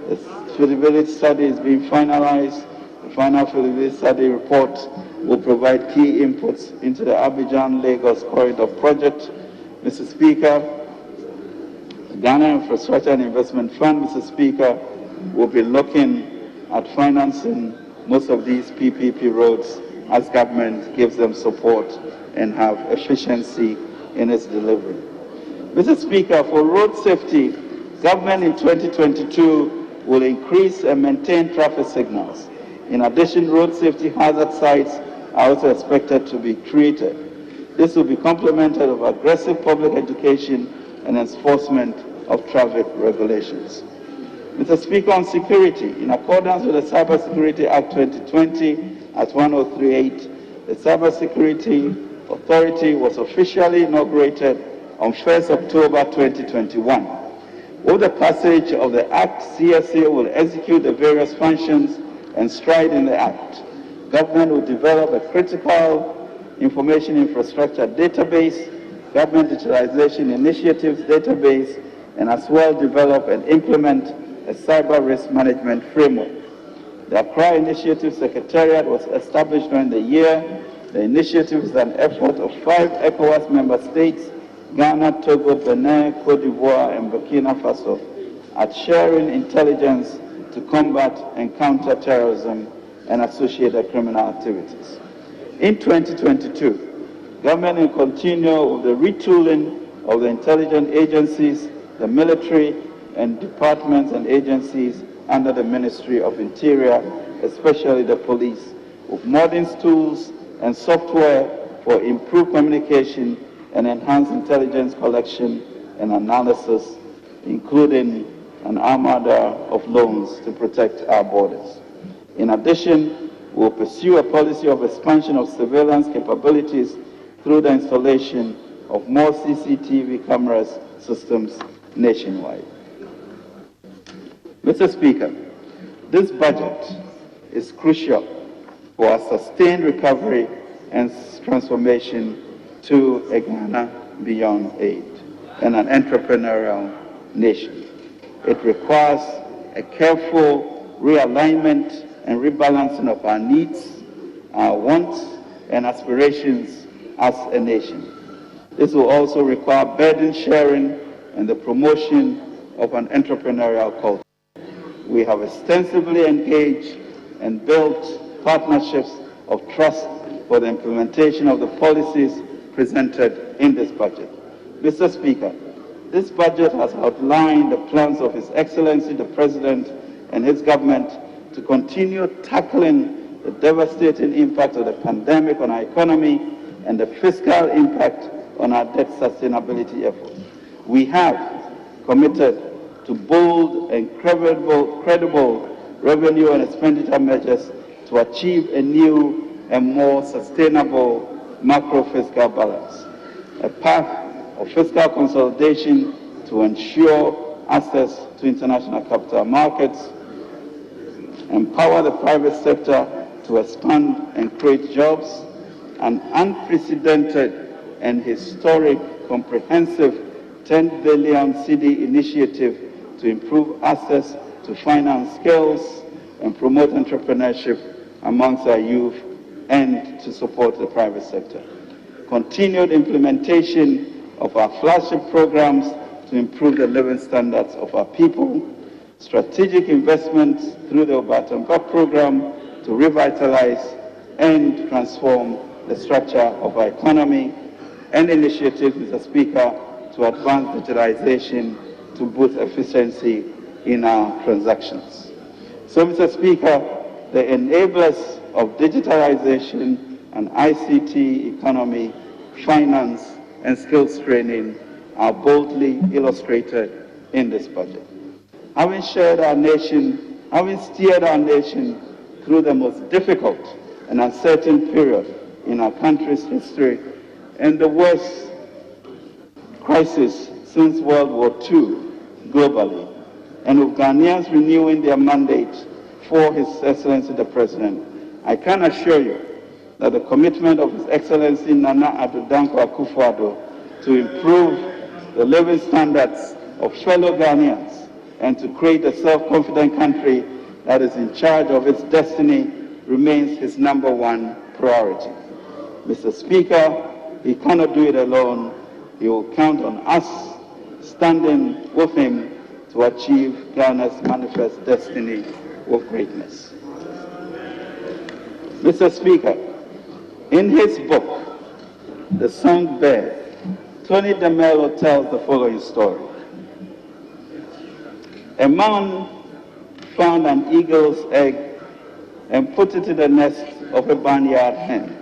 the feasibility study is being finalized. The final feasibility study report will provide key inputs into the Abidjan-Lagos Corridor project. Mr. Speaker, the Ghana Infrastructure and Investment Fund, Mr. Speaker, will be looking at financing most of these PPP roads as government gives them support and have efficiency in its delivery. Mr. Speaker, for road safety, government in 2022 will increase and maintain traffic signals. In addition, road safety hazard sites are also expected to be created. This will be complemented with aggressive public education and enforcement of traffic regulations. Mr. Speaker, on security, in accordance with the Cybersecurity Act 2020 at 1038, the Cybersecurity Authority was officially inaugurated on 1st October 2021. With the passage of the Act, CSA will execute the various functions enshrined in the Act. Government will develop a critical information infrastructure database, government digitalization initiatives database, and as well develop and implement a cyber risk management framework. The Accra Initiative Secretariat was established during the year. The initiative is an effort of 5 ECOWAS member states, Ghana, Togo, Benin, Cote d'Ivoire, and Burkina Faso, at sharing intelligence to combat and counter terrorism and associated criminal activities. In 2022, government will continue with the retooling of the intelligence agencies, the military, and departments and agencies under the Ministry of Interior, especially the police, with modern tools and software for improved communication and enhanced intelligence collection and analysis, including an armada of drones to protect our borders. In addition, we will pursue a policy of expansion of surveillance capabilities through the installation of more CCTV cameras systems nationwide. Mr. Speaker, this budget is crucial for a sustained recovery and transformation to a Ghana beyond aid and an entrepreneurial nation. It requires a careful realignment and rebalancing of our needs, our wants, and aspirations as a nation. This will also require burden sharing and the promotion of an entrepreneurial culture. We have extensively engaged and built partnerships of trust for the implementation of the policies presented in this budget. Mr. Speaker, this budget has outlined the plans of His Excellency the President and his government to continue tackling the devastating impact of the pandemic on our economy and the fiscal impact on our debt sustainability efforts. We have committed to bold and credible revenue and expenditure measures to achieve a new and more sustainable macro-fiscal balance, a path of fiscal consolidation to ensure access to international capital markets, empower the private sector to expand and create jobs, an unprecedented and historic comprehensive 10 billion cedi initiative to improve access to finance skills and promote entrepreneurship amongst our youth and to support the private sector. Continued implementation of our flagship programs to improve the living standards of our people, strategic investments through the Obatampa program to revitalize and transform the structure of our economy, and initiatives, Mr. Speaker, to advance digitalization to boost efficiency in our transactions. So, Mr. Speaker, the enablers of digitalization and ICT economy, finance, and skills training are boldly illustrated in this budget. Having steered our nation through the most difficult and uncertain period in our country's history and the worst crisis since World War II globally, and with Ghanaians renewing their mandate for His Excellency the President, I can assure you that the commitment of His Excellency Nana Addo Dankwa Akufo-Addo to improve the living standards of fellow Ghanaians and to create a self-confident country that is in charge of its destiny remains his #1 priority. Mr. Speaker, he cannot do it alone. He will count on us standing with him to achieve Ghana's manifest destiny with greatness. Mr. Speaker, in his book, The Song Bird, Tony DeMello tells the following story. A man found an eagle's egg and put it in the nest of a barnyard hen.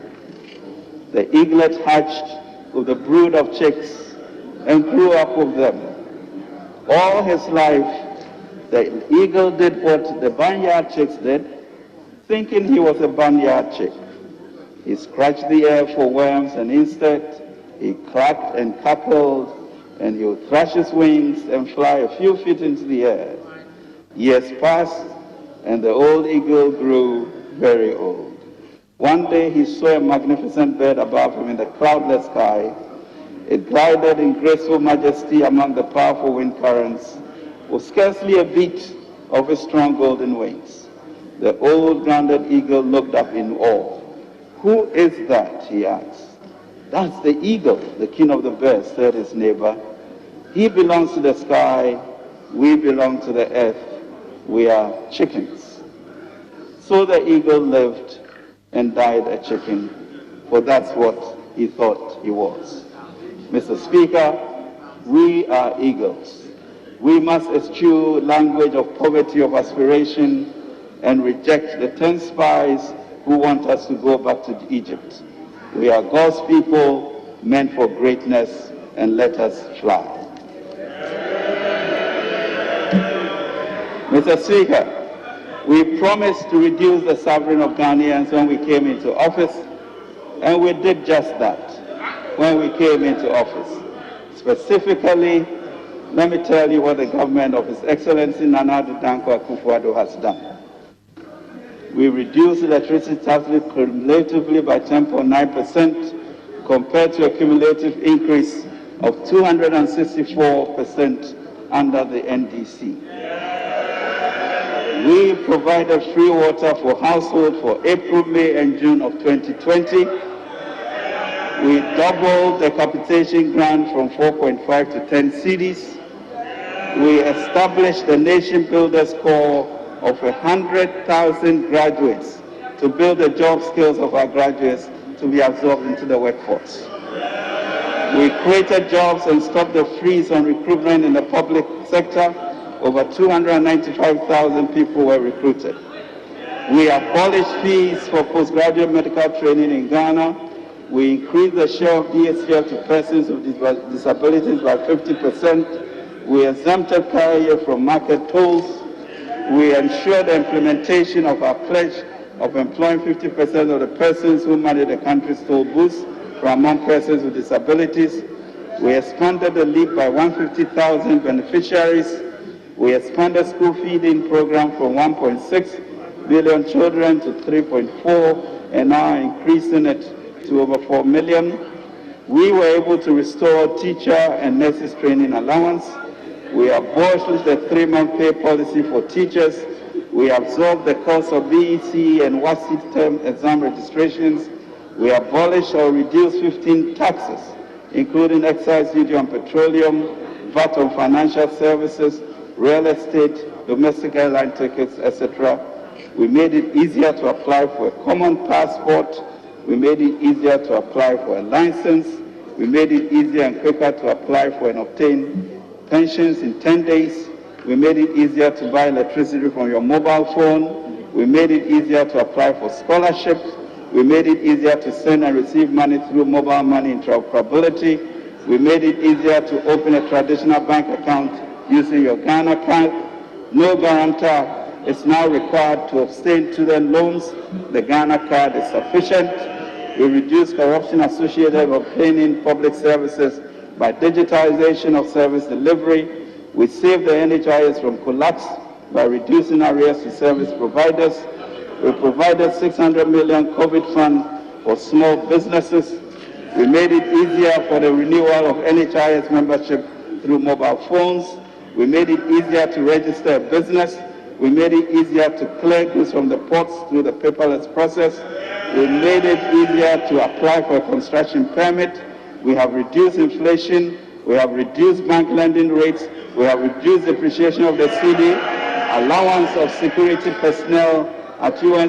The eaglet hatched with a brood of chicks and grew up with them. All his life, the eagle did what the barnyard chicks did, thinking he was a barnyard chick. He scratched the air for worms and insects, he clacked and cackled, and he would thrash his wings and fly a few feet into the air. Years passed, and the old eagle grew very old. One day he saw a magnificent bird above him in the cloudless sky. It glided in graceful majesty among the powerful wind currents, with scarcely a beat of its strong golden wings. The old grounded eagle looked up in awe. "Who is that?" he asked. "That's the eagle," the king of the birds said his neighbor. "He belongs to the sky, we belong to the earth, we are chickens." So the eagle lived and died a chicken, for that's what he thought he was. Mr. Speaker, we are eagles. We must eschew language of poverty of aspiration and reject the 10 spies who want us to go back to Egypt. We are God's people, meant for greatness, and let us fly. Mr. Speaker, we promised to reduce the suffering of Ghanaians when we came into office, and we did just that when we came into office. Specifically, let me tell you what the government of His Excellency Nana Addo akufo-addo has done. We reduced electricity tax cumulatively by 10.9% compared to a cumulative increase of 264% under the NDC. We provided free water for households for April, May, and June of 2020. We doubled the capitation grant from 4.5 to 10 cedis. We established the Nation Builders Corps of 100,000 graduates to build the job skills of our graduates to be absorbed into the workforce. We created jobs and stopped the freeze on recruitment in the public sector. Over 295,000 people were recruited. We abolished fees for postgraduate medical training in Ghana. We increased the share of DSPF to persons with disabilities by 50%. We exempted carrier from market tolls. We ensured the implementation of our pledge of employing 50% of the persons who manage the country's toll booths from among persons with disabilities. We expanded the LEAP by 150,000 beneficiaries. We expanded school feeding program from 1.6 billion children to 3.4, and now increasing it to over 4 million. We were able to restore teacher and nurses training allowance. We abolished the 3-month pay policy for teachers. We absorbed the cost of BEC and WASI term exam registrations. We abolished or reduced 15 taxes, including excise duty on petroleum, VAT on financial services, real estate, domestic airline tickets, etc. We made it easier to apply for a common passport. We made it easier to apply for a license. We made it easier and quicker to apply for and obtain pensions in 10 days. We made it easier to buy electricity from your mobile phone. We made it easier to apply for scholarships. We made it easier to send and receive money through mobile money interoperability. We made it easier to open a traditional bank account using your Ghana card. No guarantor is now required to obtain student loans. The Ghana card is sufficient. We reduced corruption associated with obtaining public services by digitalization of service delivery. We saved the NHIS from collapse by reducing arrears to service providers. We provided 600 million COVID fund for small businesses. We made it easier for the renewal of NHIS membership through mobile phones. We made it easier to register a business. We made it easier to clear goods from the ports through the paperless process. We made it easier to apply for a construction permit. We have reduced inflation. We have reduced bank lending rates. We have reduced depreciation of the cedi. Allowance of security personnel at UN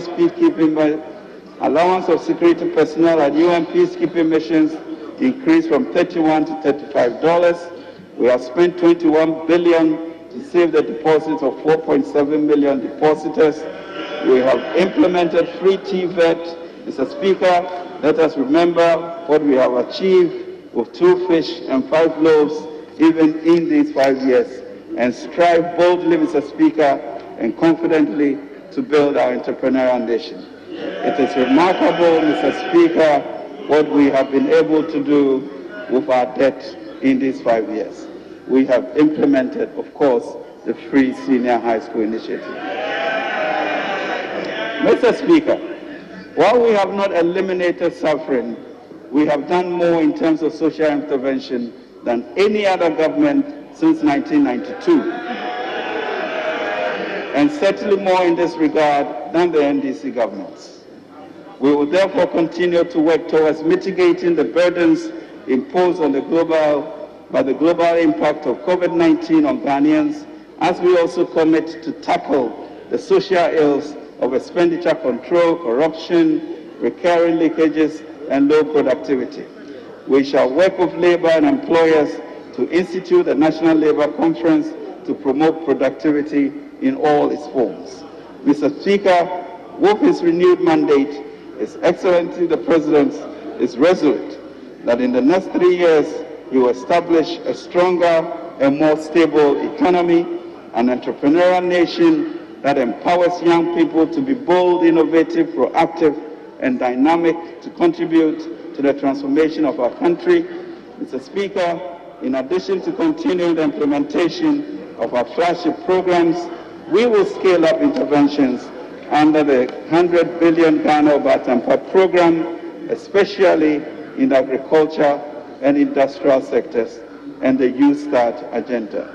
peacekeeping missions increased from $31 to $35. We have spent $21 billion to save the deposits of 4.7 million depositors. We have implemented free TVET. Mr. Speaker, let us remember what we have achieved with 2 fish and 5 loaves even in these 5 years, and strive boldly, Mr. Speaker, and confidently to build our entrepreneurial nation. It is remarkable, Mr. Speaker, what we have been able to do with our debt in these 5 years. We have implemented, of course, the free senior high school initiative. Mr. Speaker, while we have not eliminated suffering, we have done more in terms of social intervention than any other government since 1992. and certainly more in this regard than the NDC governments. We will therefore continue to work towards mitigating the burdens imposed on by the global impact of COVID-19 on Ghanaians, as we also commit to tackle the social ills of expenditure control, corruption, recurring leakages, and low productivity. We shall work with labor and employers to institute a National Labor Conference to promote productivity in all its forms. Mr. Speaker, with his renewed mandate, His Excellency the President is resolute that in the next 3 years he will establish a stronger and more stable economy, an entrepreneurial nation that empowers young people to be bold, innovative, proactive, and dynamic to contribute to the transformation of our country. Mr. Speaker, in addition to continuing the implementation of our flagship programs, we will scale up interventions under the 100 billion Ghana Obatampa program, especially in the agriculture and industrial sectors, and the Youth Start agenda.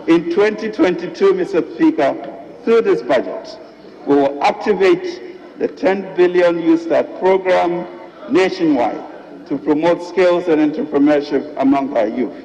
In 2022, Mr. Speaker, through this budget, we will activate the 10 billion Youth Start program nationwide to promote skills and entrepreneurship among our youth.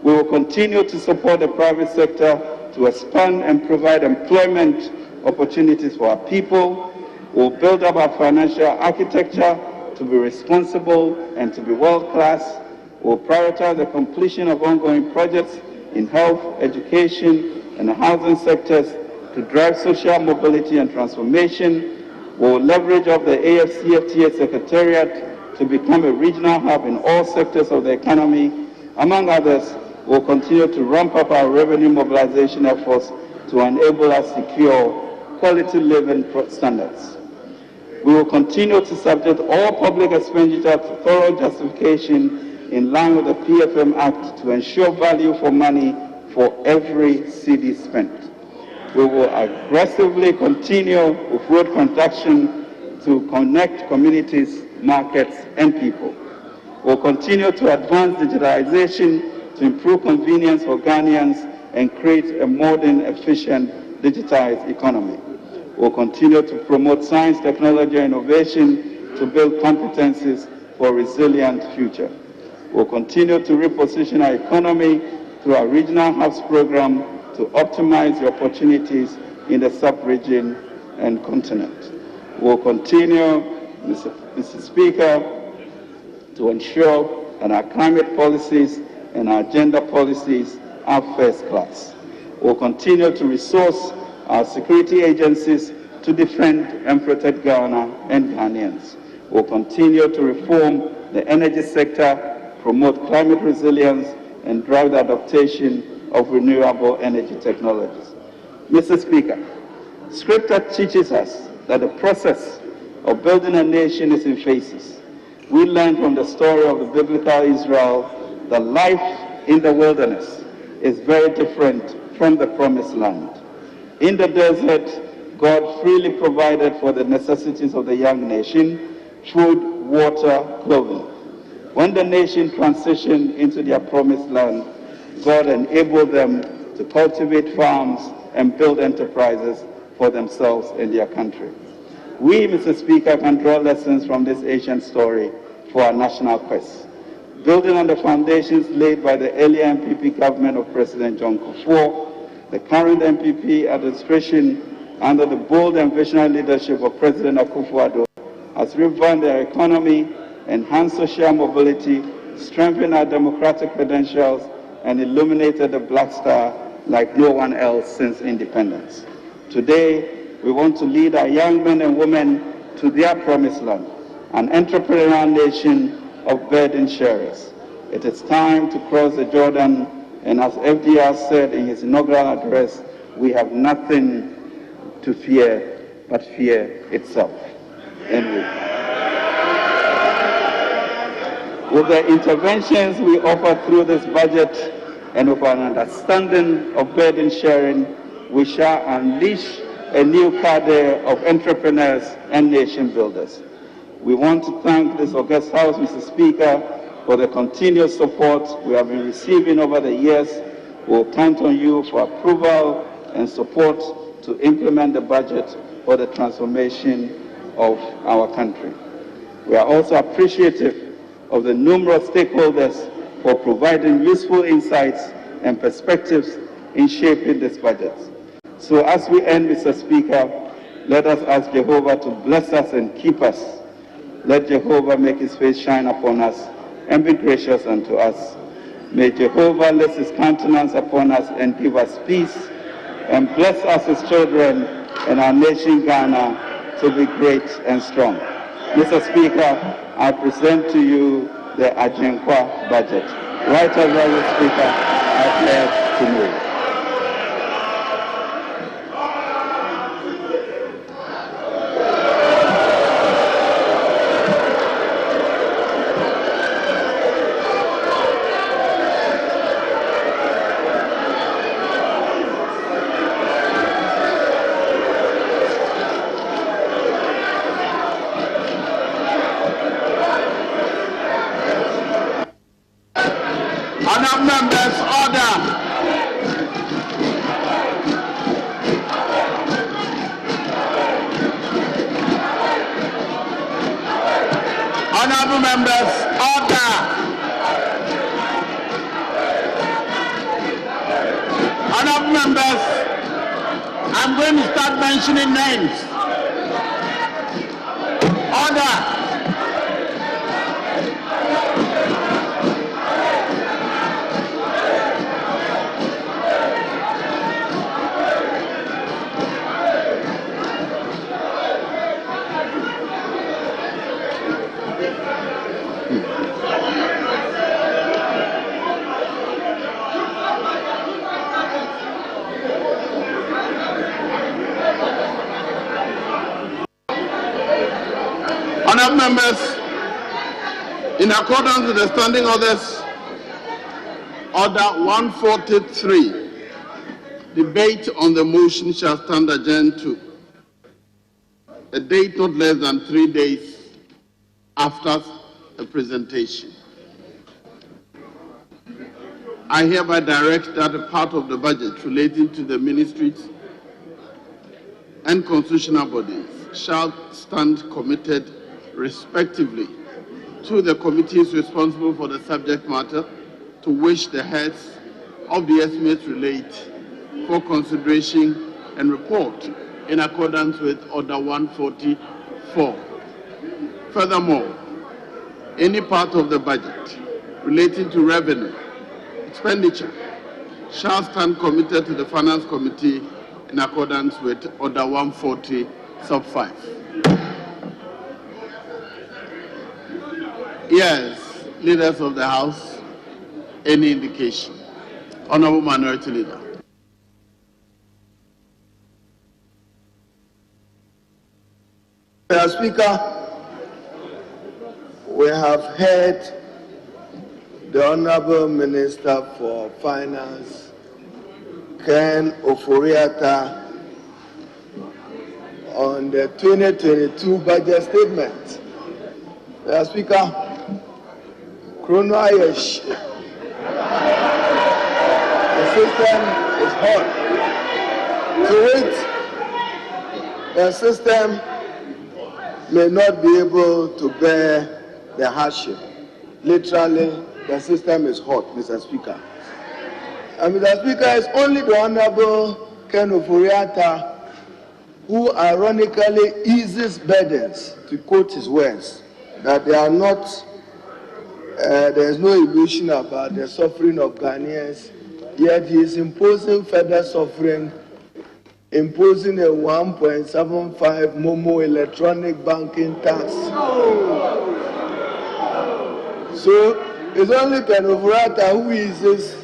We will continue to support the private sector to expand and provide employment opportunities for our people. We will build up our financial architecture to be responsible and to be world-class. We will prioritize the completion of ongoing projects in health, education, and the housing sectors to drive social mobility and transformation. We will leverage up the AFCFTA Secretariat to become a regional hub in all sectors of the economy. Among others, we will continue to ramp up our revenue mobilization efforts to enable us to secure quality living standards. We will continue to subject all public expenditure to thorough justification in line with the PFM Act to ensure value for money for every cedi spent. We will aggressively continue with road construction to connect communities, markets, and people. We will continue to advance digitalization to improve convenience for Ghanaians and create a modern, efficient, digitized economy. We will continue to promote science, technology, and innovation to build competencies for a resilient future. We will continue to reposition our economy through our Regional Hubs program to optimize the opportunities in the sub-region and continent. We will continue, Mr. Speaker, to ensure that our climate policies and our gender policies are first class. We will continue to resource our security agencies to defend and protect Ghana and Ghanaians. We will continue to reform the energy sector, promote climate resilience, and drive the adaptation of renewable energy technologies. Mr. Speaker, Scripture teaches us that the process of building a nation is in phases. We learn from the story of the biblical Israel that life in the wilderness is very different from the promised land. In the desert, God freely provided for the necessities of the young nation: food, water, clothing. When the nation transitioned into their promised land, God enabled them to cultivate farms and build enterprises for themselves and their country. We, Mr. Speaker, can draw lessons from this ancient story for our national quest. Building on the foundations laid by the earlier MPP government of President John Kufuor, the current MPP administration, under the bold and visionary leadership of President akufo-addo, has revamped our economy, enhanced social mobility, strengthened our democratic credentials, and illuminated the Black Star like no one else since independence. Today, we want to lead our young men and women to their promised land, an entrepreneurial nation of burden sharers. It is time to cross the Jordan, and as FDR said in his inaugural address, we have nothing to fear but fear itself. With the interventions we offer through this budget and with an understanding of burden sharing, we shall unleash a new cadre of entrepreneurs and nation builders. We want to thank this august House, Mr. Speaker, for the continuous support we have been receiving over the years. We will count on you for approval and support to to implement the budget for the transformation of our country. We are also appreciative of the numerous stakeholders for providing useful insights and perspectives in shaping this budget. So as we end, Mr. Speaker, let us ask Jehovah to bless us and keep us. Let Jehovah make his face shine upon us and be gracious unto us. May Jehovah lift his countenance upon us and give us peace, and bless us as children and our nation Ghana to be great and strong. Mr. Speaker, I present to you the Agyapong budget. Right Honourable Speaker, I pledge to move. Honourable members, order. Honourable members, order. Honourable members, I'm going to start mentioning names. Order. Honourable members, in accordance with the standing orders, Order 143, debate on the motion shall stand adjourned to a date not less than 3 days after the presentation. I hereby direct that a part of the budget relating to the ministries and constitutional bodies shall stand committed respectively to the committees responsible for the subject matter, to which the heads of the estimates relate, for consideration and report in accordance with Order 144. Furthermore, any part of the budget relating to revenue, expenditure, shall stand committed to the Finance Committee in accordance with Order 140, sub 5. Yes, leaders of the House, any indication? Honourable Minority Leader. Mr. Speaker, we have heard the Honourable Minister for Finance, Ken Ofori-Atta, on the 2022 budget statement. Mr. Speaker, Chrono Ayesh, the system is hot. To it, the system may not be able to bear the hardship. Literally, the system is hot, Mr. Speaker. And Mr. Speaker, it's only the Honourable Ken Ofori-Atta who ironically eases burdens, to quote his words, that they are not, there is no illusion about the suffering of Ghanaians, yet he is imposing further suffering, imposing a 1.75 Momo electronic banking tax. So it's only Ken Ofori-Atta who eases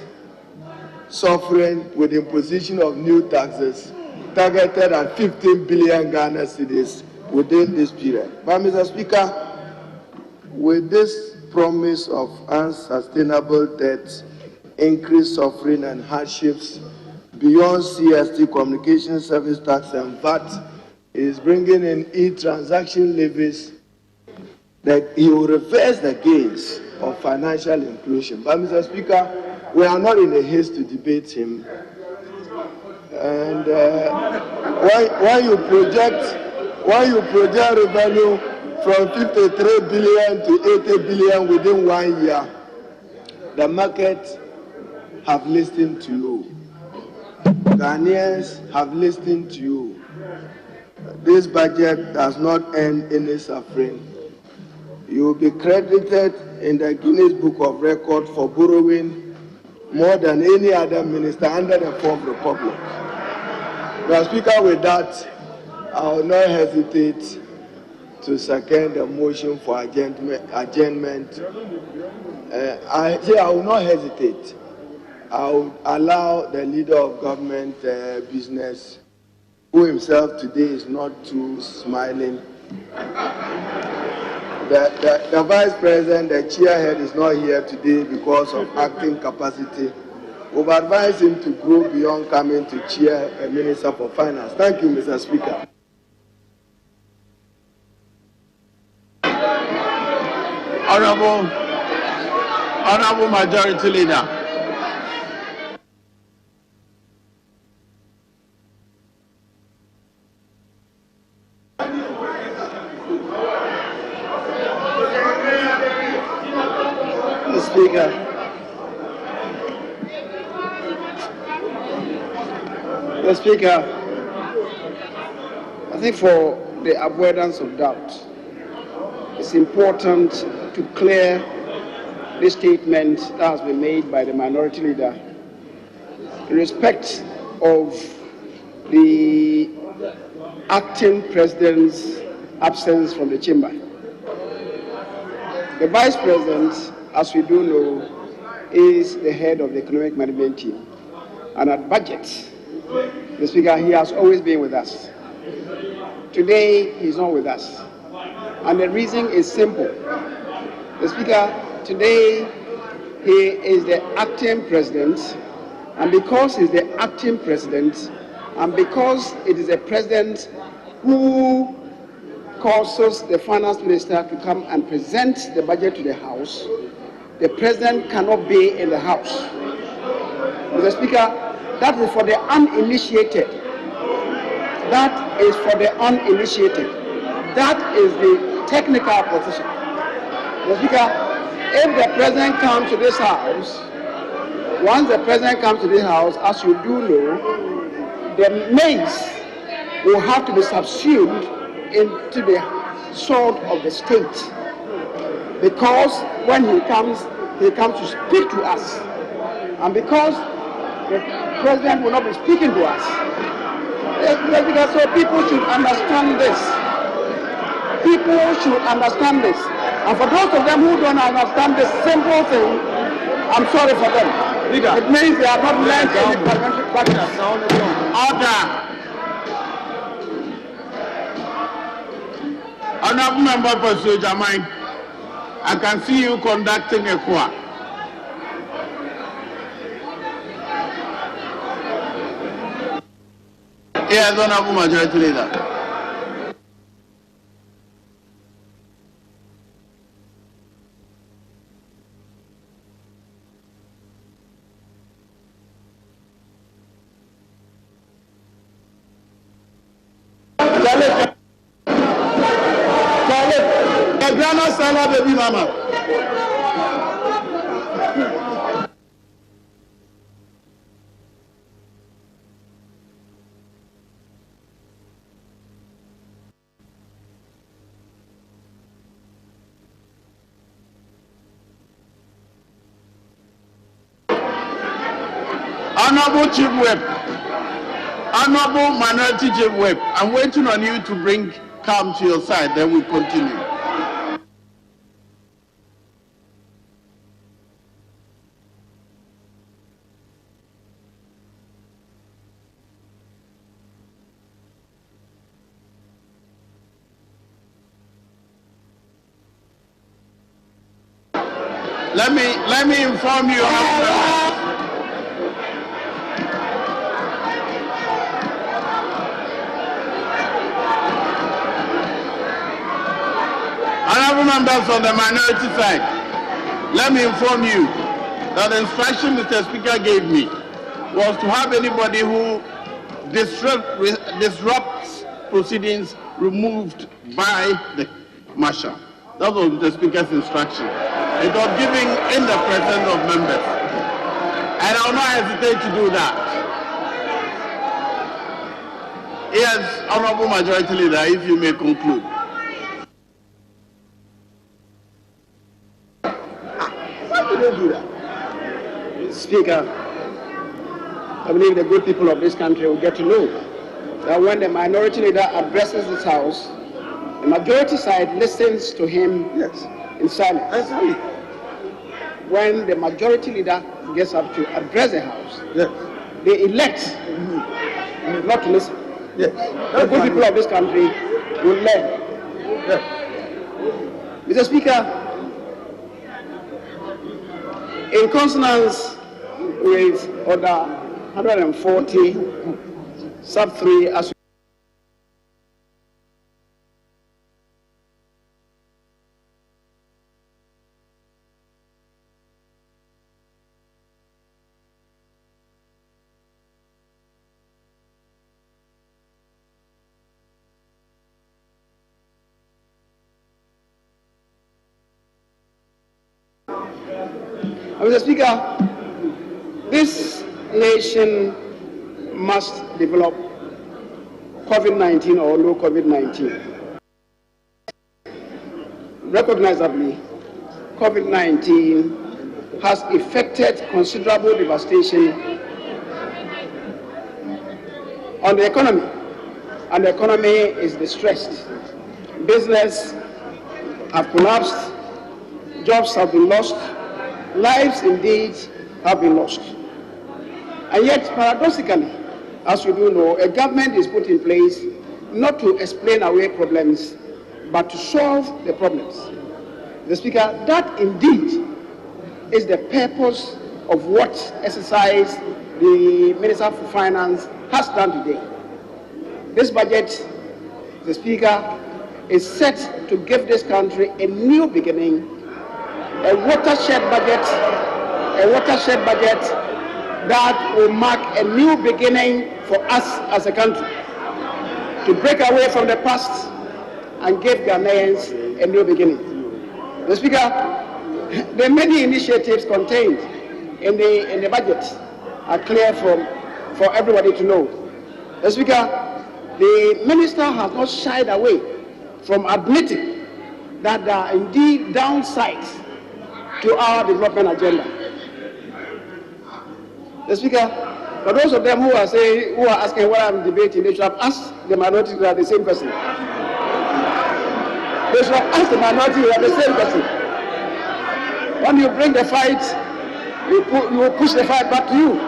suffering with the imposition of new taxes targeted at 15 billion Ghana cedis within this period. But Mr. Speaker, with this promise of unsustainable debt, increased suffering and hardships beyond CST, communication service tax and VAT, is bringing in e-transaction levies that he will reverse the gains of financial inclusion. But Mr. Speaker, we are not in a haste to debate him. And why you project revenue from 53 billion to 80 billion within 1 year, the market have listened to you. Ghanaians have listened to you. This budget does not end any suffering. You will be credited in the Guinness Book of Records for borrowing more than any other minister under the Fourth Republic. Mr. Speaker, with that, I will not hesitate to second the motion for adjournment. I will not hesitate. I will allow the leader of government business, who himself today is not too smiling. The vice president, the chairhead, is not here today because of acting capacity. We've advised him to grow beyond coming to chair a minister for finance. Thank you, Mr. Speaker. Honorable Majority Leader. Mr. Speaker, I think for the avoidance of doubt, it's important to clear the statement that has been made by the minority leader in respect of the acting president's absence from the chamber. The vice president, as we do know, is the head of the economic management team. And at budget, the Speaker, he has always been with us. Today, he's not with us. And the reason is simple. The Speaker, today, he is the acting president. And because he's the acting president, and because it is a president who causes the finance minister to come and present the budget to the House, the president cannot be in the House. Mr. Speaker, that is for the uninitiated. That is for the uninitiated. That is the technical position. Mr. Speaker, if the president comes to this House, once the president comes to this House, as you do know, the maize will have to be subsumed into the sword of the state. Because when he comes to speak to us. And because the president will not be speaking to us. So people should understand this. People should understand this. And for those of them who don't understand this simple thing, I'm sorry for them. It means they are not learned any parliamentary practice. Order. Honorable Member for Sojamine, I can see you conducting a choir. Yes, Honorable Majority Leader. Baby mama. Honorable Chief Whip, Honorable Minority Chief Whip, I'm waiting on you to bring calm to your side, then we'll continue. Let me inform you. Honorable members on the minority side, let me inform you that the instruction Mr. Speaker gave me was to have anybody who disrupts proceedings removed by the marshal. That was the Speaker's instruction. It was given in the presence of members. And I will not hesitate to do that. Yes, Honorable Majority Leader, if you may conclude. Why do they do that? Speaker, I believe the good people of this country will get to know that when the minority leader addresses this House, the majority side listens to him in silence. When the majority leader gets up to address the House, they elect not to listen. The good people of this country will learn. Mr. Speaker, in consonance with Order 140, Sub 3, as Mr. Speaker, this nation must develop COVID-19 or no COVID-19. Recognizably, COVID-19 has effected considerable devastation on the economy, and the economy is distressed. Business have collapsed, jobs have been lost, lives indeed have been lost. And yet, paradoxically, as you do know, a government is put in place not to explain away problems, but to solve the problems. The Speaker, that indeed is the purpose of what exercise the Minister for Finance has done today. This budget, the Speaker, is set to give this country a new beginning, a watershed budget that will mark a new beginning for us as a country, to break away from the past and give Ghanaians a new beginning. The Speaker, the many initiatives contained in the budget are clear for everybody to know. The Speaker, the Minister has not shied away from admitting that there are indeed downsides to our development agenda. The Speaker, for those of them who are asking what I'm debating, they should have asked the minority leader the same question. They should have asked the minority leader the same question. When you bring the fight, you will push the fight back to you.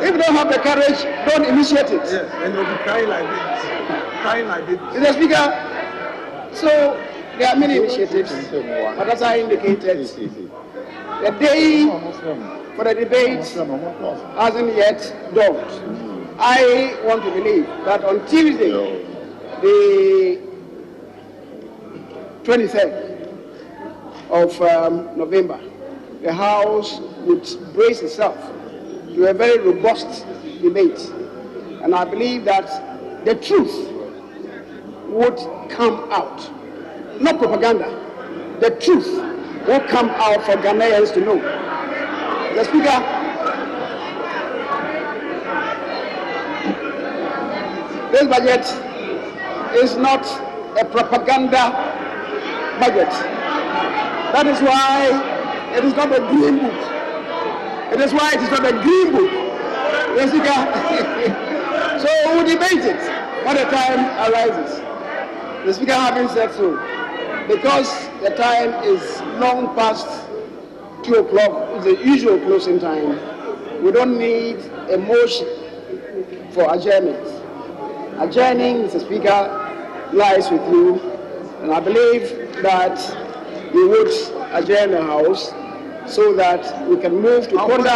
If you don't have the courage, don't initiate it. Yes, and you'll be crying like this. Crying like this. Mr. Speaker, so there are many initiatives, but as I indicated, the day for the debate hasn't yet dawned. I want to believe that on Tuesday, the 23rd of November, the House would brace itself to a very robust debate. And I believe that the truth would come out. Not propaganda. The truth will come out for Ghanaians to know. The Speaker, this budget is not a propaganda budget. That is why it is not a green book. It is why it is not a green book. The Speaker, so we'll debate it when the time arises. The Speaker having said so, because the time is long past 2 o'clock, it's the usual closing time, we don't need a motion for adjournment. Adjourning, Mr. Speaker, lies with you, and I believe that we would adjourn the House so that we can move to ponder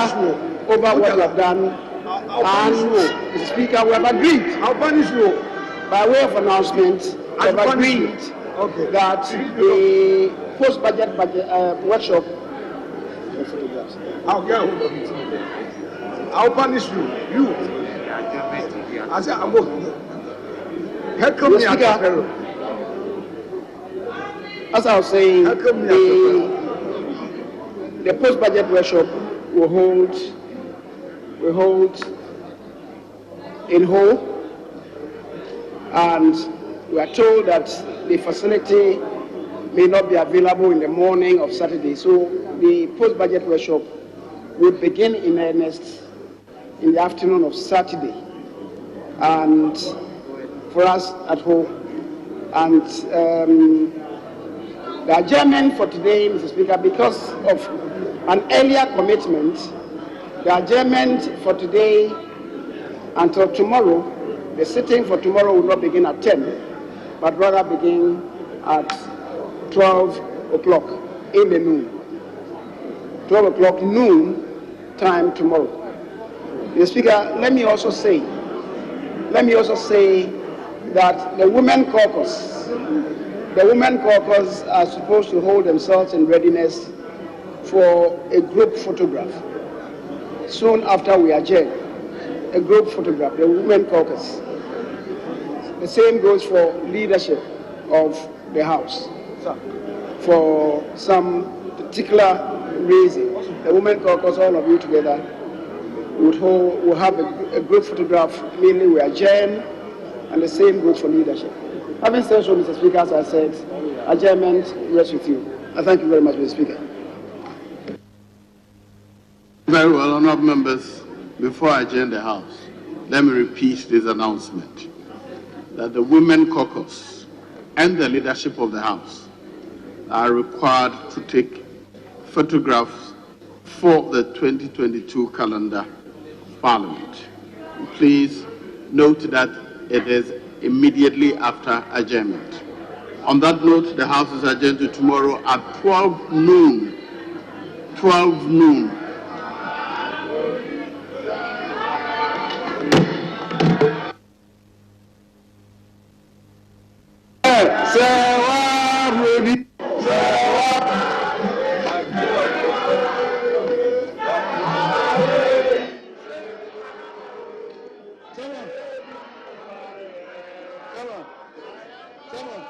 over what we have done. And, Mr. Speaker, we have agreed. I'll punish you. By way of announcement, we have agreed that the post-budget workshop. I'll punish you. I said, I'm going. Help me at the peril. As I was saying, the post-budget workshop will hold in Hull, and we are told that the facility may not be available in the morning of Saturday. So the post-budget workshop will begin in earnest in the afternoon of Saturday, and for us at home. And the adjournment for today, Mr. Speaker, because of an earlier commitment, the adjournment for today until tomorrow, the sitting for tomorrow will not begin at 10, but rather begin at 12 o'clock in the noon. 12 o'clock noon time tomorrow. Mr. Speaker, let me also say that the Women Caucus are supposed to hold themselves in readiness for a group photograph soon after we adjourn. A group photograph, the Women Caucus. The same goes for leadership of the House. For some particular reason, the Women Caucus, all of you together, will have a group photograph, meaning we adjourn, and the same goes for leadership. Having said so, Mr. Speaker, as I said, adjournment rests with you. I thank you very much, Mr. Speaker. Very well, honourable members. Before I adjourn the House, let me repeat this announcement, that the Women Caucus and the leadership of the House are required to take photographs for the 2022 calendar of Parliament. Please note that it is immediately after adjournment. On that note, the House is adjourned to tomorrow at 12 noon. 12 noon. Come on.